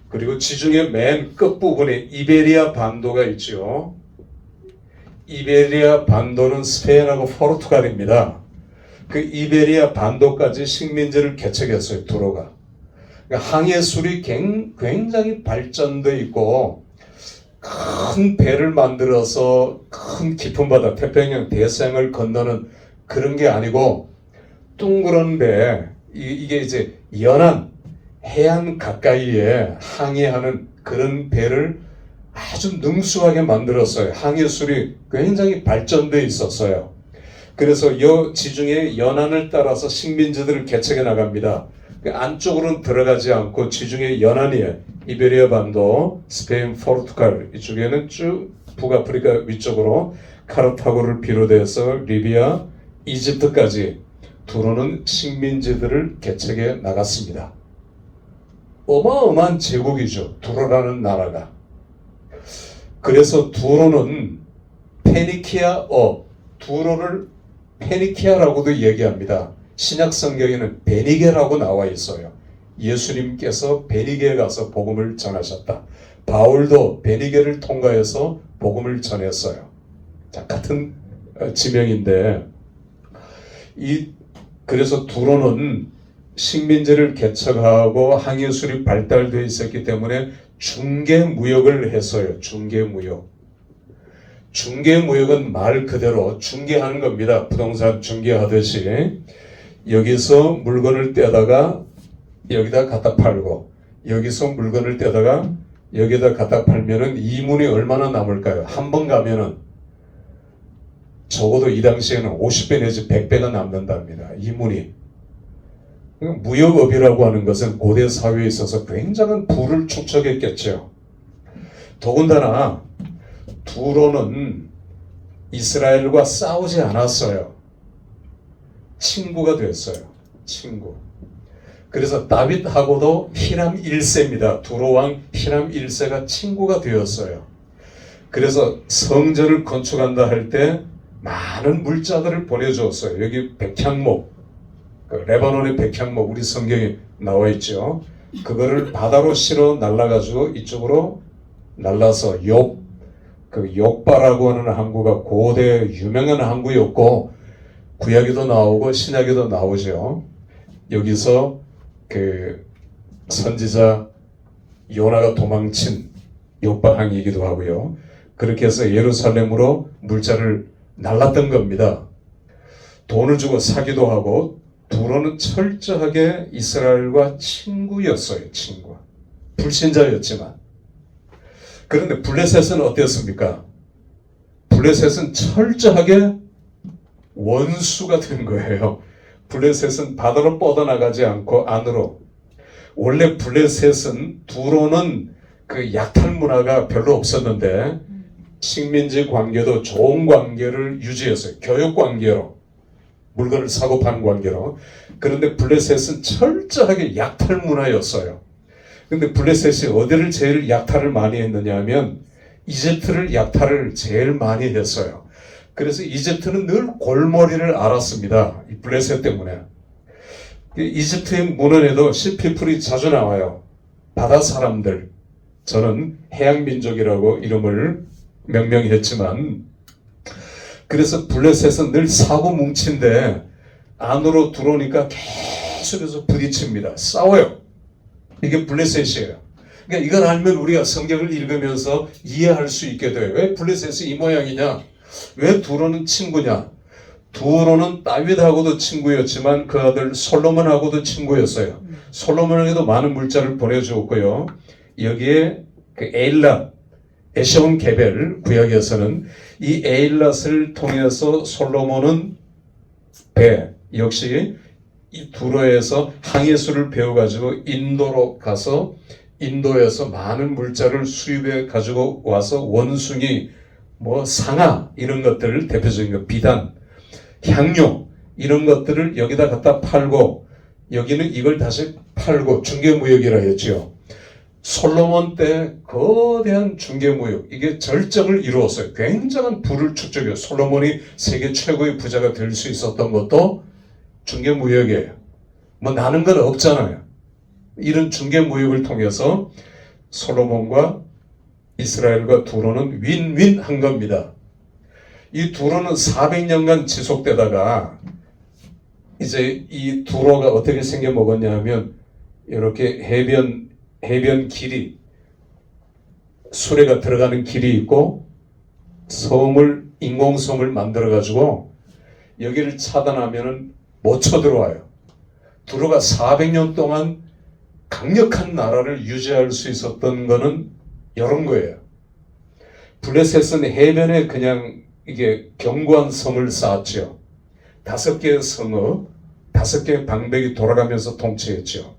그리고 지중해 맨 끝부분에 이베리아 반도가 있죠. 이베리아 반도는 스페인하고 포르투갈입니다. 그 이베리아 반도까지 식민지를 개척했어요. 두로가. 그러니까 항해술이 굉장히 발전되어 있고 큰 배를 만들어서 큰 깊은 바다, 태평양 대서양을 건너는 그런 게 아니고 둥그런 배, 이게 이제 연안, 해안 가까이에 항해하는 그런 배를 아주 능수하게 만들었어요. 항해술이 굉장히 발전되어 있었어요. 그래서 지중해 연안을 따라서 식민지들을 개척해 나갑니다. 안쪽으로는 들어가지 않고 지중해 연안이에요. 이베리아 반도, 스페인, 포르투갈 이쪽에는 쭉 북아프리카 위쪽으로 카르타고를 비롯해서 리비아, 이집트까지 두로는 식민지들을 개척해 나갔습니다. 어마어마한 제국이죠. 두로라는 나라가. 그래서 두로는 페니키아어, 두로를 페니키아라고도 얘기합니다. 신약 성경에는 베니게라고 나와 있어요. 예수님께서 베니게에 가서 복음을 전하셨다. 바울도 베니게를 통과해서 복음을 전했어요. 자, 같은 지명인데 그래서 두로는 식민지를 개척하고 항해술이 발달되어 있었기 때문에 중개무역을 했어요. 중개무역. 중개무역은 말 그대로 중개하는 겁니다. 부동산 중개하듯이 여기서 물건을 떼다가 여기다 갖다 팔고 여기서 물건을 떼다가 여기다 갖다 팔면은 이문이 얼마나 남을까요? 한 번 가면은 적어도 이 당시에는 50배 내지 100배가 남는답니다. 이문이. 무역업이라고 하는 것은 고대 사회에 있어서 굉장한 부를 축적했겠죠. 더군다나 두로는 이스라엘과 싸우지 않았어요. 친구가 됐어요. 친구. 그래서 다윗하고도 히람 1세입니다. 두로 왕 히람 1세가 친구가 되었어요. 그래서 성전을 건축한다 할 때 많은 물자들을 보내주었어요. 여기 백향목, 레바논의 백향목 우리 성경에 나와 있죠. 그거를 바다로 실어 날라가지고 이쪽으로 날라서 욕바라고 하는 항구가 고대 유명한 항구였고 구약에도 나오고 신약에도 나오죠. 여기서 그 선지자 요나가 도망친 욕바항이기도 하고요. 그렇게 해서 예루살렘으로 물자를 날랐던 겁니다. 돈을 주고 사기도 하고 두로는 철저하게 이스라엘과 친구였어요. 친구. 불신자였지만. 그런데 블레셋은 어땠습니까? 블레셋은 철저하게 원수가 된 거예요. 블레셋은 바다로 뻗어나가지 않고 안으로. 원래 블레셋은 두로는 그 약탈 문화가 별로 없었는데 식민지 관계도 좋은 관계를 유지했어요. 교육 관계로. 물건을 사고 파는 관계로. 그런데 블레셋은 철저하게 약탈 문화였어요. 근데 블레셋이 어디를 제일 약탈을 많이 했느냐 하면 이집트를 약탈을 제일 많이 했어요. 그래서 이집트는 늘 골머리를 앓았습니다. 이 블레셋 때문에. 이집트의 문헌에도 시피플이 자주 나와요. 바다 사람들. 저는 해양민족이라고 이름을 명명했지만, 그래서 블레셋은 늘 사고 뭉친데 안으로 들어오니까 계속해서 부딪힙니다. 싸워요. 이게 블레셋이에요. 그러니까 이걸 알면 우리가 성경을 읽으면서 이해할 수 있게 돼요. 왜 블레셋이 이 모양이냐? 왜 두로는 친구냐? 두로는 다윗하고도 친구였지만 그 아들 솔로몬하고도 친구였어요. 솔로몬에게도 많은 물자를 보내주었고요. 여기에 그 에일랏, 에시온 게벨 구약에서는 이 에일랏을 통해서 솔로몬은 배, 역시 이 두로에서 항해술을 배워가지고 인도로 가서 인도에서 많은 물자를 수입해 가지고 와서 원숭이, 상아 이런 것들을 대표적인 거, 비단, 향료 이런 것들을 여기다 갖다 팔고 여기는 이걸 다시 팔고 중개무역이라 했죠. 솔로몬 때 거대한 중개무역, 이게 절정을 이루었어요. 굉장한 부를 축적해요. 솔로몬이 세계 최고의 부자가 될 수 있었던 것도 중개무역이에요. 나는 건 없잖아요. 이런 중개무역을 통해서 솔로몬과 이스라엘과 두로는 윈윈 한 겁니다. 이 두로는 400년간 지속되다가 이제 이 두로가 어떻게 생겨 먹었냐 하면 이렇게 해변 길이, 수레가 들어가는 길이 있고 인공섬을 만들어 가지고 여기를 차단하면은 못 쳐들어와요. 두로가 400년 동안 강력한 나라를 유지할 수 있었던 거는 이런 거예요. 블레셋은 해변에 그냥 이게 견고한 성을 쌓았죠. 5개의 성읍, 5개의 방백이 돌아가면서 통치했죠.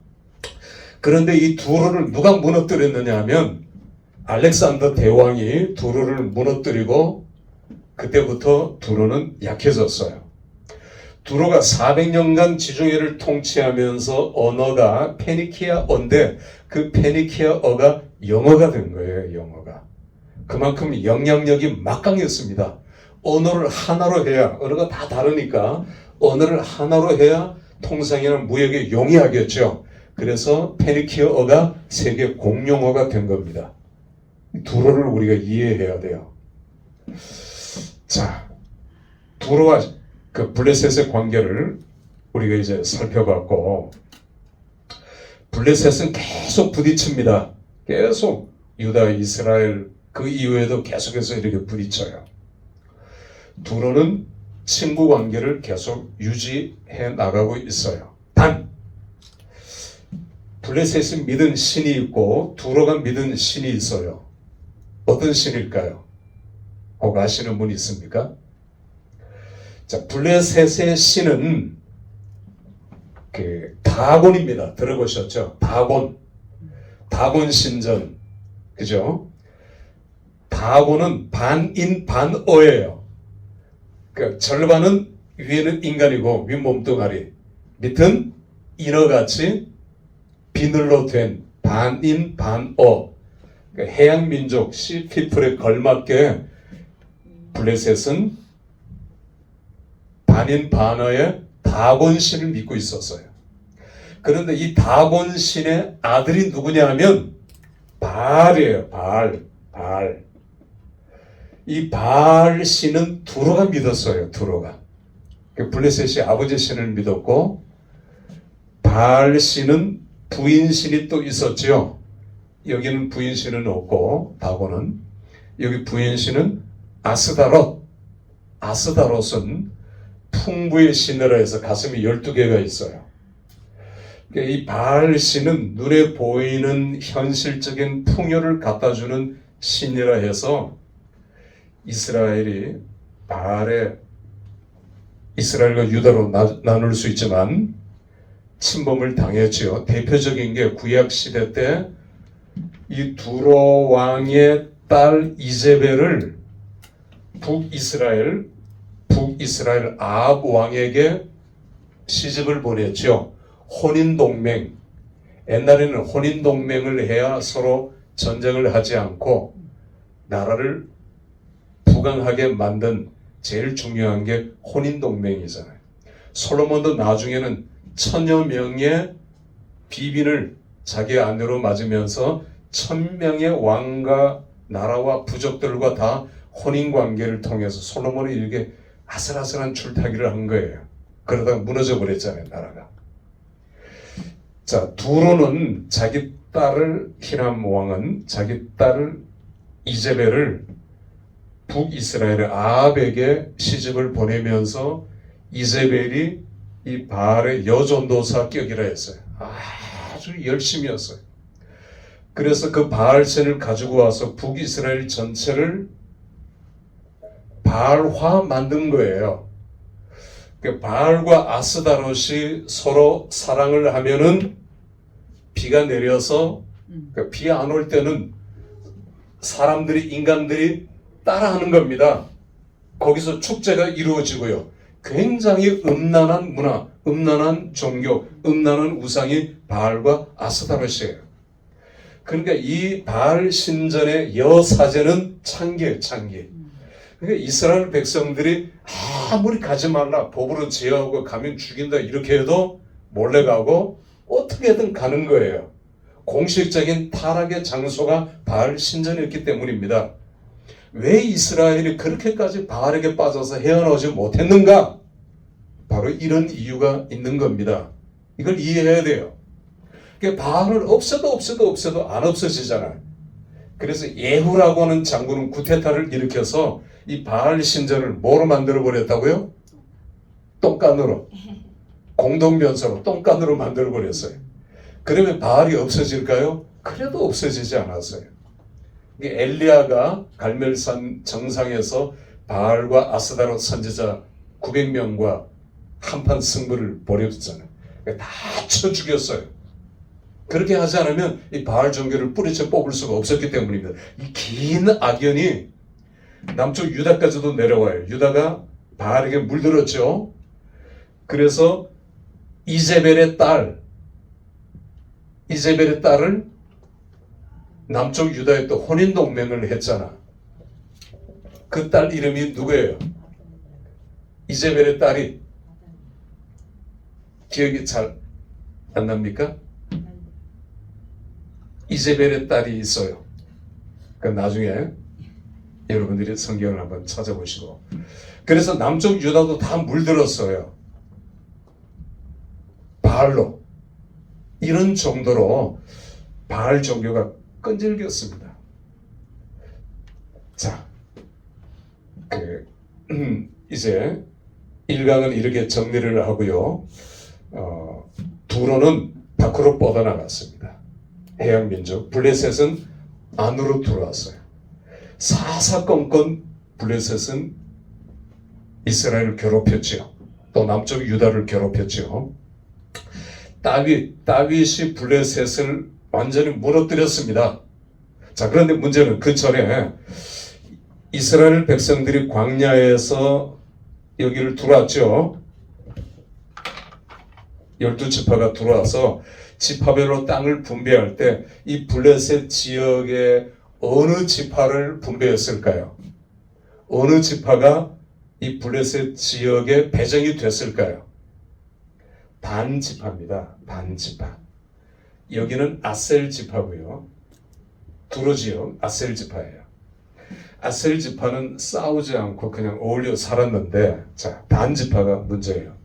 그런데 이 두로를 누가 무너뜨렸느냐 하면 알렉산더 대왕이 두로를 무너뜨리고 그때부터 두로는 약해졌어요. 두로가 400년간 지중해를 통치하면서 언어가 페니키아어인데 그 페니키아어가 영어가 된 거예요. 영어가. 그만큼 영향력이 막강했습니다. 언어를 하나로 해야, 언어가 다 다르니까 언어를 하나로 해야 통상이나 무역에 용이하겠죠. 그래서 페니키아어가 세계 공용어가 된 겁니다. 두로를 우리가 이해해야 돼요. 자, 두로와 그 블레셋의 관계를 우리가 이제 살펴봤고, 블레셋은 계속 부딪힙니다. 계속 유다, 이스라엘 그 이후에도 계속해서 이렇게 부딪혀요. 두로는 친구 관계를 계속 유지해 나가고 있어요. 단 블레셋이 믿은 신이 있고 두로가 믿은 신이 있어요. 어떤 신일까요? 혹 아시는 분 있습니까? 자, 블레셋의 신은 다곤입니다. 들어보셨죠? 다곤 신전. 그죠? 다곤은 반인 반어예요. 그러니까 절반은 위에는 인간이고 윗몸뚱아리, 밑은 인어같이 비늘로 된 반인 반어. 그러니까 해양민족 시피플에 걸맞게 블레셋은 반인 반어의 다곤신을 믿고 있었어요. 그런데 이 다곤신의 아들이 누구냐 하면 바알이에요. 바알. 이 바알신은 두로가 믿었어요. 두로가. 블레셋이 아버지 신을 믿었고 바알신은 부인신이 또 있었죠. 여기는 부인신은 없고 다곤은. 여기 부인신은 아스다롯은 풍부의 신이라 해서 가슴이 12개가 있어요. 이 바알신은 눈에 보이는 현실적인 풍요를 갖다주는 신이라 해서 이스라엘이 이스라엘과 유다로 나눌 수 있지만 침범을 당했지요. 대표적인 게 구약 시대 때 이 두로 왕의 딸 이제벨을 북이스라엘 아합 왕에게 시집을 보냈죠. 혼인동맹. 옛날에는 혼인동맹을 해야 서로 전쟁을 하지 않고 나라를 부강하게 만든 제일 중요한 게 혼인동맹이잖아요. 솔로몬도 나중에는 1000여 명의 비빈을 자기 아내로 맞으면서 1000명의 왕과 나라와 부족들과 다 혼인관계를 통해서 솔로몬이 이렇게 아슬아슬한 줄타기를 한 거예요. 그러다가 무너져 버렸잖아요, 나라가. 자, 두로는 자기 딸을, 히람 왕은 자기 딸을 이제벨을 북이스라엘의 아합에게 시집을 보내면서 이제벨이 이 바알의 여전도사 격이라 했어요. 아주 열심히 했어요. 그래서 그 바알신을 가지고 와서 북이스라엘 전체를 바알화 만든 거예요. 바알과 아스다롯이 서로 사랑을 하면은 비가 내려서 비 안 올 때는 사람들이, 인간들이 따라하는 겁니다. 거기서 축제가 이루어지고요. 굉장히 음란한 문화, 음란한 종교, 음란한 우상이 바알과 아스다롯이에요. 그러니까 이 바알 신전의 여사제는 창기예요, 창기. 그러니까 이스라엘 백성들이 아무리 가지 말라, 법으로 제어하고 가면 죽인다 이렇게 해도 몰래 가고 어떻게든 가는 거예요. 공식적인 타락의 장소가 바알 신전이었기 때문입니다. 왜 이스라엘이 그렇게까지 바알에게 빠져서 헤어나오지 못했는가? 바로 이런 이유가 있는 겁니다. 이걸 이해해야 돼요. 그러니까 바알은 없애도 안 없어지잖아요. 그래서 예후라고 하는 장군은 구테타를 일으켜서 이 바알 신전을 뭐로 만들어 버렸다고요? 똥간으로, 공동변사로 똥간으로 만들어 버렸어요. 그러면 바알이 없어질까요? 그래도 없어지지 않았어요. 엘리야가 갈멜산 정상에서 바알과 아스다롯 선지자 900명과 한판 승부를 벌였잖아요. 다 쳐 죽였어요. 그렇게 하지 않으면 이 바알 종교를 뿌리쳐 뽑을 수가 없었기 때문입니다. 이 긴 악연이 남쪽 유다까지도 내려와요. 유다가 바알에게 물들었죠. 그래서 이제벨의 딸을 남쪽 유다에 또 혼인동맹을 했잖아. 그 딸 이름이 누구예요? 이제벨의 딸이 기억이 잘 안 납니까? 이제벨의 딸이 있어요. 그러니까 나중에 여러분들이 성경을 한번 찾아보시고. 그래서 남쪽 유다도 다 물들었어요. 바알로. 이런 정도로 바알 종교가 끈질겼습니다. 자, 이제 1강은 이렇게 정리를 하고요. 두로는 밖으로 뻗어나갔습니다. 해양민족 블레셋은 안으로 들어왔어요. 사사건건 블레셋은 이스라엘을 괴롭혔죠. 또 남쪽 유다를 괴롭혔죠. 다윗이 블레셋을 완전히 무너뜨렸습니다. 자, 그런데 문제는 그 전에 이스라엘 백성들이 광야에서 여기를 들어왔죠. 12지파가 들어와서 지파별로 땅을 분배할 때 이 블레셋 지역의 어느 지파를 분배했을까요? 어느 지파가 이 블레셋 지역에 배정이 됐을까요? 단 지파입니다. 단 지파. 여기는 아셀 지파고요. 두로 지역 아셀 지파예요. 아셀 지파는 싸우지 않고 그냥 어울려 살았는데, 자, 단 지파가 문제예요.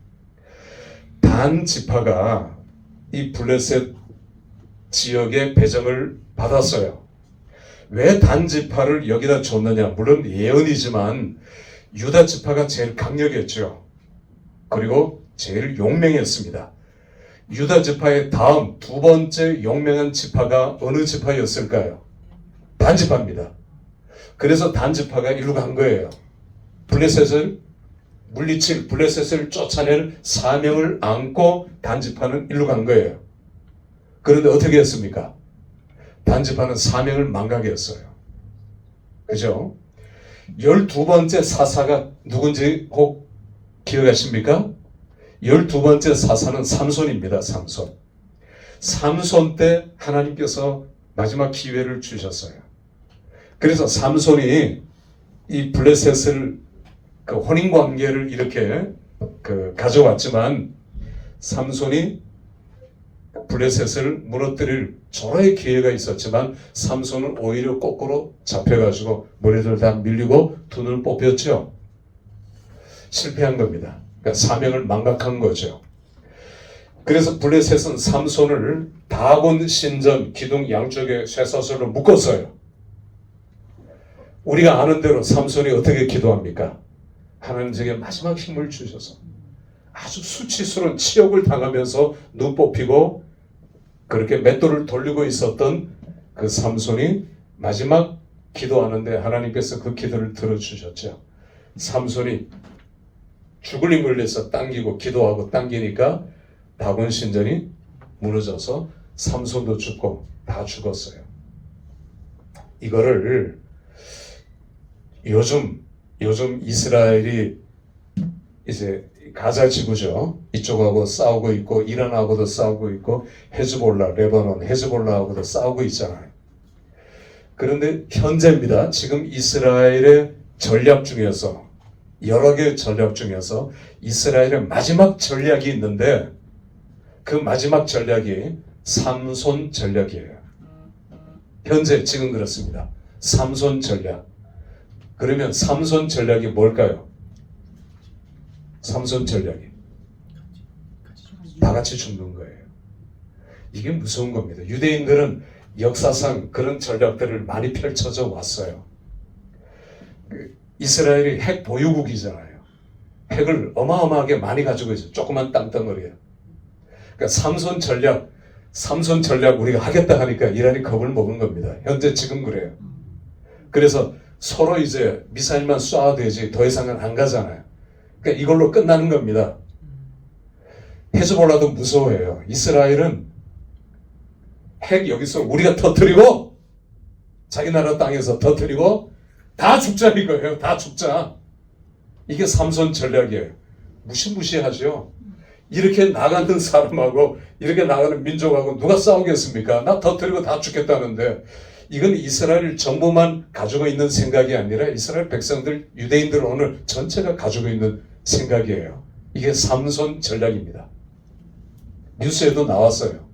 단 지파가 이 블레셋 지역의 배정을 받았어요. 왜 단 지파를 여기다 줬느냐? 물론 예언이지만 유다 지파가 제일 강력했죠. 그리고 제일 용맹했습니다. 유다 지파의 다음 두 번째 용맹한 지파가 어느 지파였을까요? 단 지파입니다. 그래서 단 지파가 일로 간 거예요. 블레셋을 물리칠, 블레셋을 쫓아낼 사명을 안고 단 지파는 일로 간 거예요. 그런데 어떻게 했습니까? 단 지파는 사명을 망각했어요. 그죠? 12번째 사사가 누군지 혹 기억하십니까? 12번째 사사는 삼손입니다. 삼손. 3손 때 하나님께서 마지막 기회를 주셨어요. 그래서 삼손이 이 블레셋을 그 혼인 관계를 이렇게 가져왔지만 삼손이 블레셋을 무너뜨릴 조라의 기회가 있었지만 삼손은 오히려 거꾸로 잡혀가지고 머리를 다 밀리고 두 눈을 뽑혔죠. 실패한 겁니다. 그러니까 사명을 망각한 거죠. 그래서 블레셋은 삼손을 다곤, 신전, 기둥 양쪽에 쇠사슬로 묶었어요. 우리가 아는 대로 삼손이 어떻게 기도합니까? 하나님 제게 마지막 힘을 주셔서 아주 수치스러운 치욕을 당하면서 눈 뽑히고 그렇게 맷돌을 돌리고 있었던 그 삼손이 마지막 기도하는데 하나님께서 그 기도를 들어주셨죠. 삼손이 죽을 힘을 내서 당기고 기도하고 당기니까 다곤 신전이 무너져서 삼손도 죽고 다 죽었어요. 이거를 요즘 이스라엘이 이제 가자 지구죠. 이쪽하고 싸우고 있고 이란하고도 싸우고 있고 헤즈볼라, 레바논, 헤즈볼라하고도 싸우고 있잖아요. 그런데 현재입니다. 지금 이스라엘의 전략 중에서 여러 개의 전략 중에서 이스라엘의 마지막 전략이 있는데 그 마지막 전략이 삼손 전략이에요. 현재 지금 그렇습니다. 삼손 전략. 그러면 삼손 전략이 뭘까요? 삼손 전략이 다 같이 죽는 거예요. 이게 무서운 겁니다. 유대인들은 역사상 그런 전략들을 많이 펼쳐져 왔어요. 이스라엘이 핵 보유국이잖아요. 핵을 어마어마하게 많이 가지고 있어요. 조그만 땅덩어리에. 그러니까 삼손 전략 우리가 하겠다 하니까 이란이 겁을 먹은 겁니다. 현재 지금 그래요. 그래서 서로 이제 미사일만 쏴도 되지 더 이상은 안 가잖아요. 그러니까 이걸로 끝나는 겁니다. 헤즈볼라도 무서워해요. 이스라엘은 핵 여기서 우리가 터뜨리고 자기 나라 땅에서 터뜨리고 다 죽자 이거예요. 다 죽자. 이게 삼손 전략이에요. 무시무시하죠. 이렇게 나가는 사람하고 이렇게 나가는 민족하고 누가 싸우겠습니까? 나 터뜨리고 다 죽겠다는데 이건 이스라엘 정부만 가지고 있는 생각이 아니라 이스라엘 백성들, 유대인들 오늘 전체가 가지고 있는 생각이에요. 이게 삼손 전략입니다. 뉴스에도 나왔어요.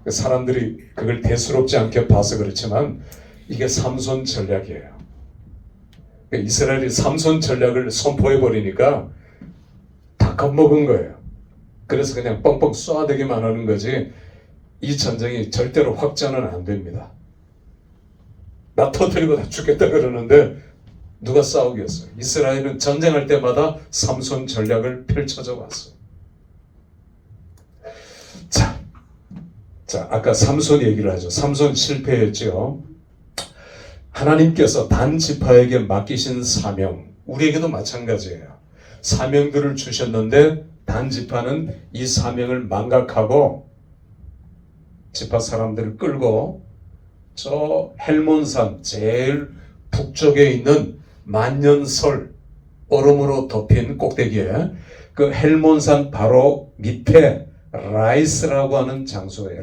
사람들이 그걸 대수롭지 않게 봐서 그렇지만 이게 삼손 전략이에요. 이스라엘이 삼손 전략을 선포해버리니까 다 겁먹은 거예요. 그래서 그냥 뻥뻥 쏘아대기만 하는 거지 이 전쟁이 절대로 확전은 안 됩니다. 나 터뜨리고 다 죽겠다 그러는데 누가 싸우겠어요? 이스라엘은 전쟁할 때마다 삼손 전략을 펼쳐져 왔어요. 자, 아까 삼손 얘기를 하죠. 삼손 실패했죠. 하나님께서 단 지파에게 맡기신 사명, 우리에게도 마찬가지예요. 사명들을 주셨는데 단 지파는 이 사명을 망각하고 지파 사람들을 끌고 저 헬몬산 제일 북쪽에 있는 만년설 얼음으로 덮인 꼭대기에 그 헬몬산 바로 밑에 라이스라고 하는 장소에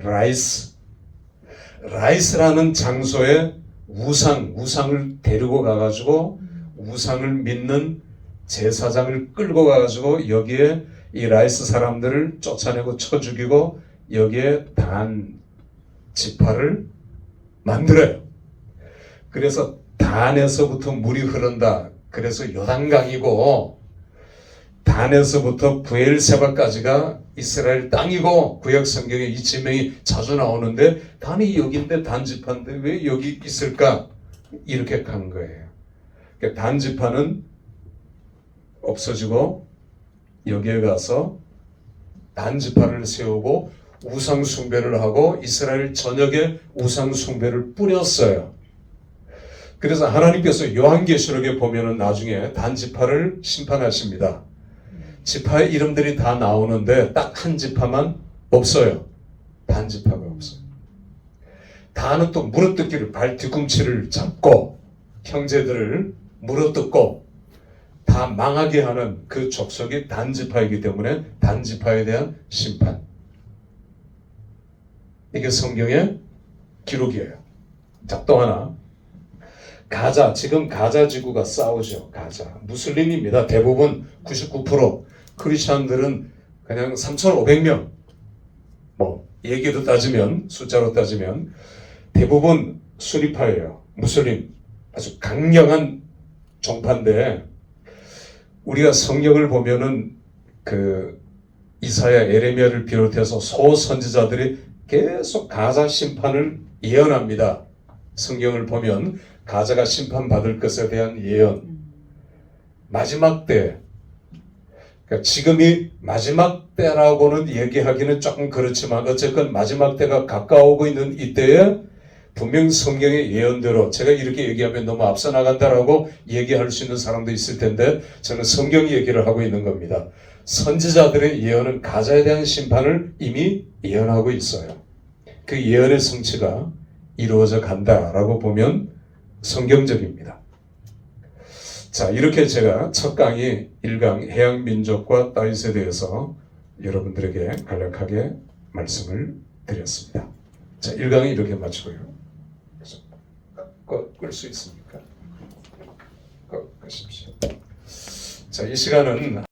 라이스라는 장소에 우상을 데리고 가가지고 우상을 믿는 제사장을 끌고 가가지고 여기에 이 라이스 사람들을 쫓아내고 쳐 죽이고 여기에 단 지파를 만들어요. 그래서 단에서부터 물이 흐른다. 그래서 요단강이고 단에서부터 브엘세바까지가 이스라엘 땅이고 구약 성경에 이 지명이 자주 나오는데 단이 여기인데 단 지파인데 왜 여기 있을까? 이렇게 간 거예요. 그러니까 단 지파는 없어지고 여기에 가서 단 지파를 세우고 우상 숭배를 하고 이스라엘 전역에 우상 숭배를 뿌렸어요. 그래서 하나님께서 요한계시록에 보면은 나중에 단 지파를 심판하십니다. 지파의 이름들이 다 나오는데 딱 한 지파만 없어요. 단 지파가 없어요. 단은 또 물어뜯기를 발 뒤꿈치를 잡고 형제들을 물어뜯고 다 망하게 하는 그 족속이 단 지파이기 때문에 단 지파에 대한 심판. 이게 성경의 기록이에요. 자, 또 하나. 가자, 지금 가자 지구가 싸우죠. 가자. 무슬림입니다. 대부분 99%. 크리스천들은 그냥 3,500명. 뭐 얘기로 따지면, 숫자로 따지면 대부분 수니파예요. 무슬림. 아주 강력한 종파인데, 우리가 성경을 보면은 그 이사야, 에레미야를 비롯해서 소선지자들이 계속 가자 심판을 예언합니다. 성경을 보면 가자가 심판받을 것에 대한 예언. 마지막 때, 그러니까 지금이 마지막 때라고는 얘기하기는 조금 그렇지만 어쨌건 마지막 때가 가까워오고 있는 이때에 분명 성경의 예언대로, 제가 이렇게 얘기하면 너무 앞서 나간다라고 얘기할 수 있는 사람도 있을 텐데 저는 성경 얘기를 하고 있는 겁니다. 선지자들의 예언은 가자에 대한 심판을 이미 예언하고 있어요. 그 예언의 성취가 이루어져 간다라고 보면 성경적입니다. 자, 이렇게 제가 첫 강의 1강 해양민족과 다윗에 대해서 여러분들에게 간략하게 말씀을 드렸습니다. 자, 1강이 이렇게 마치고요. 끌 수 있습니까? 끄십시오. 자, 이 시간은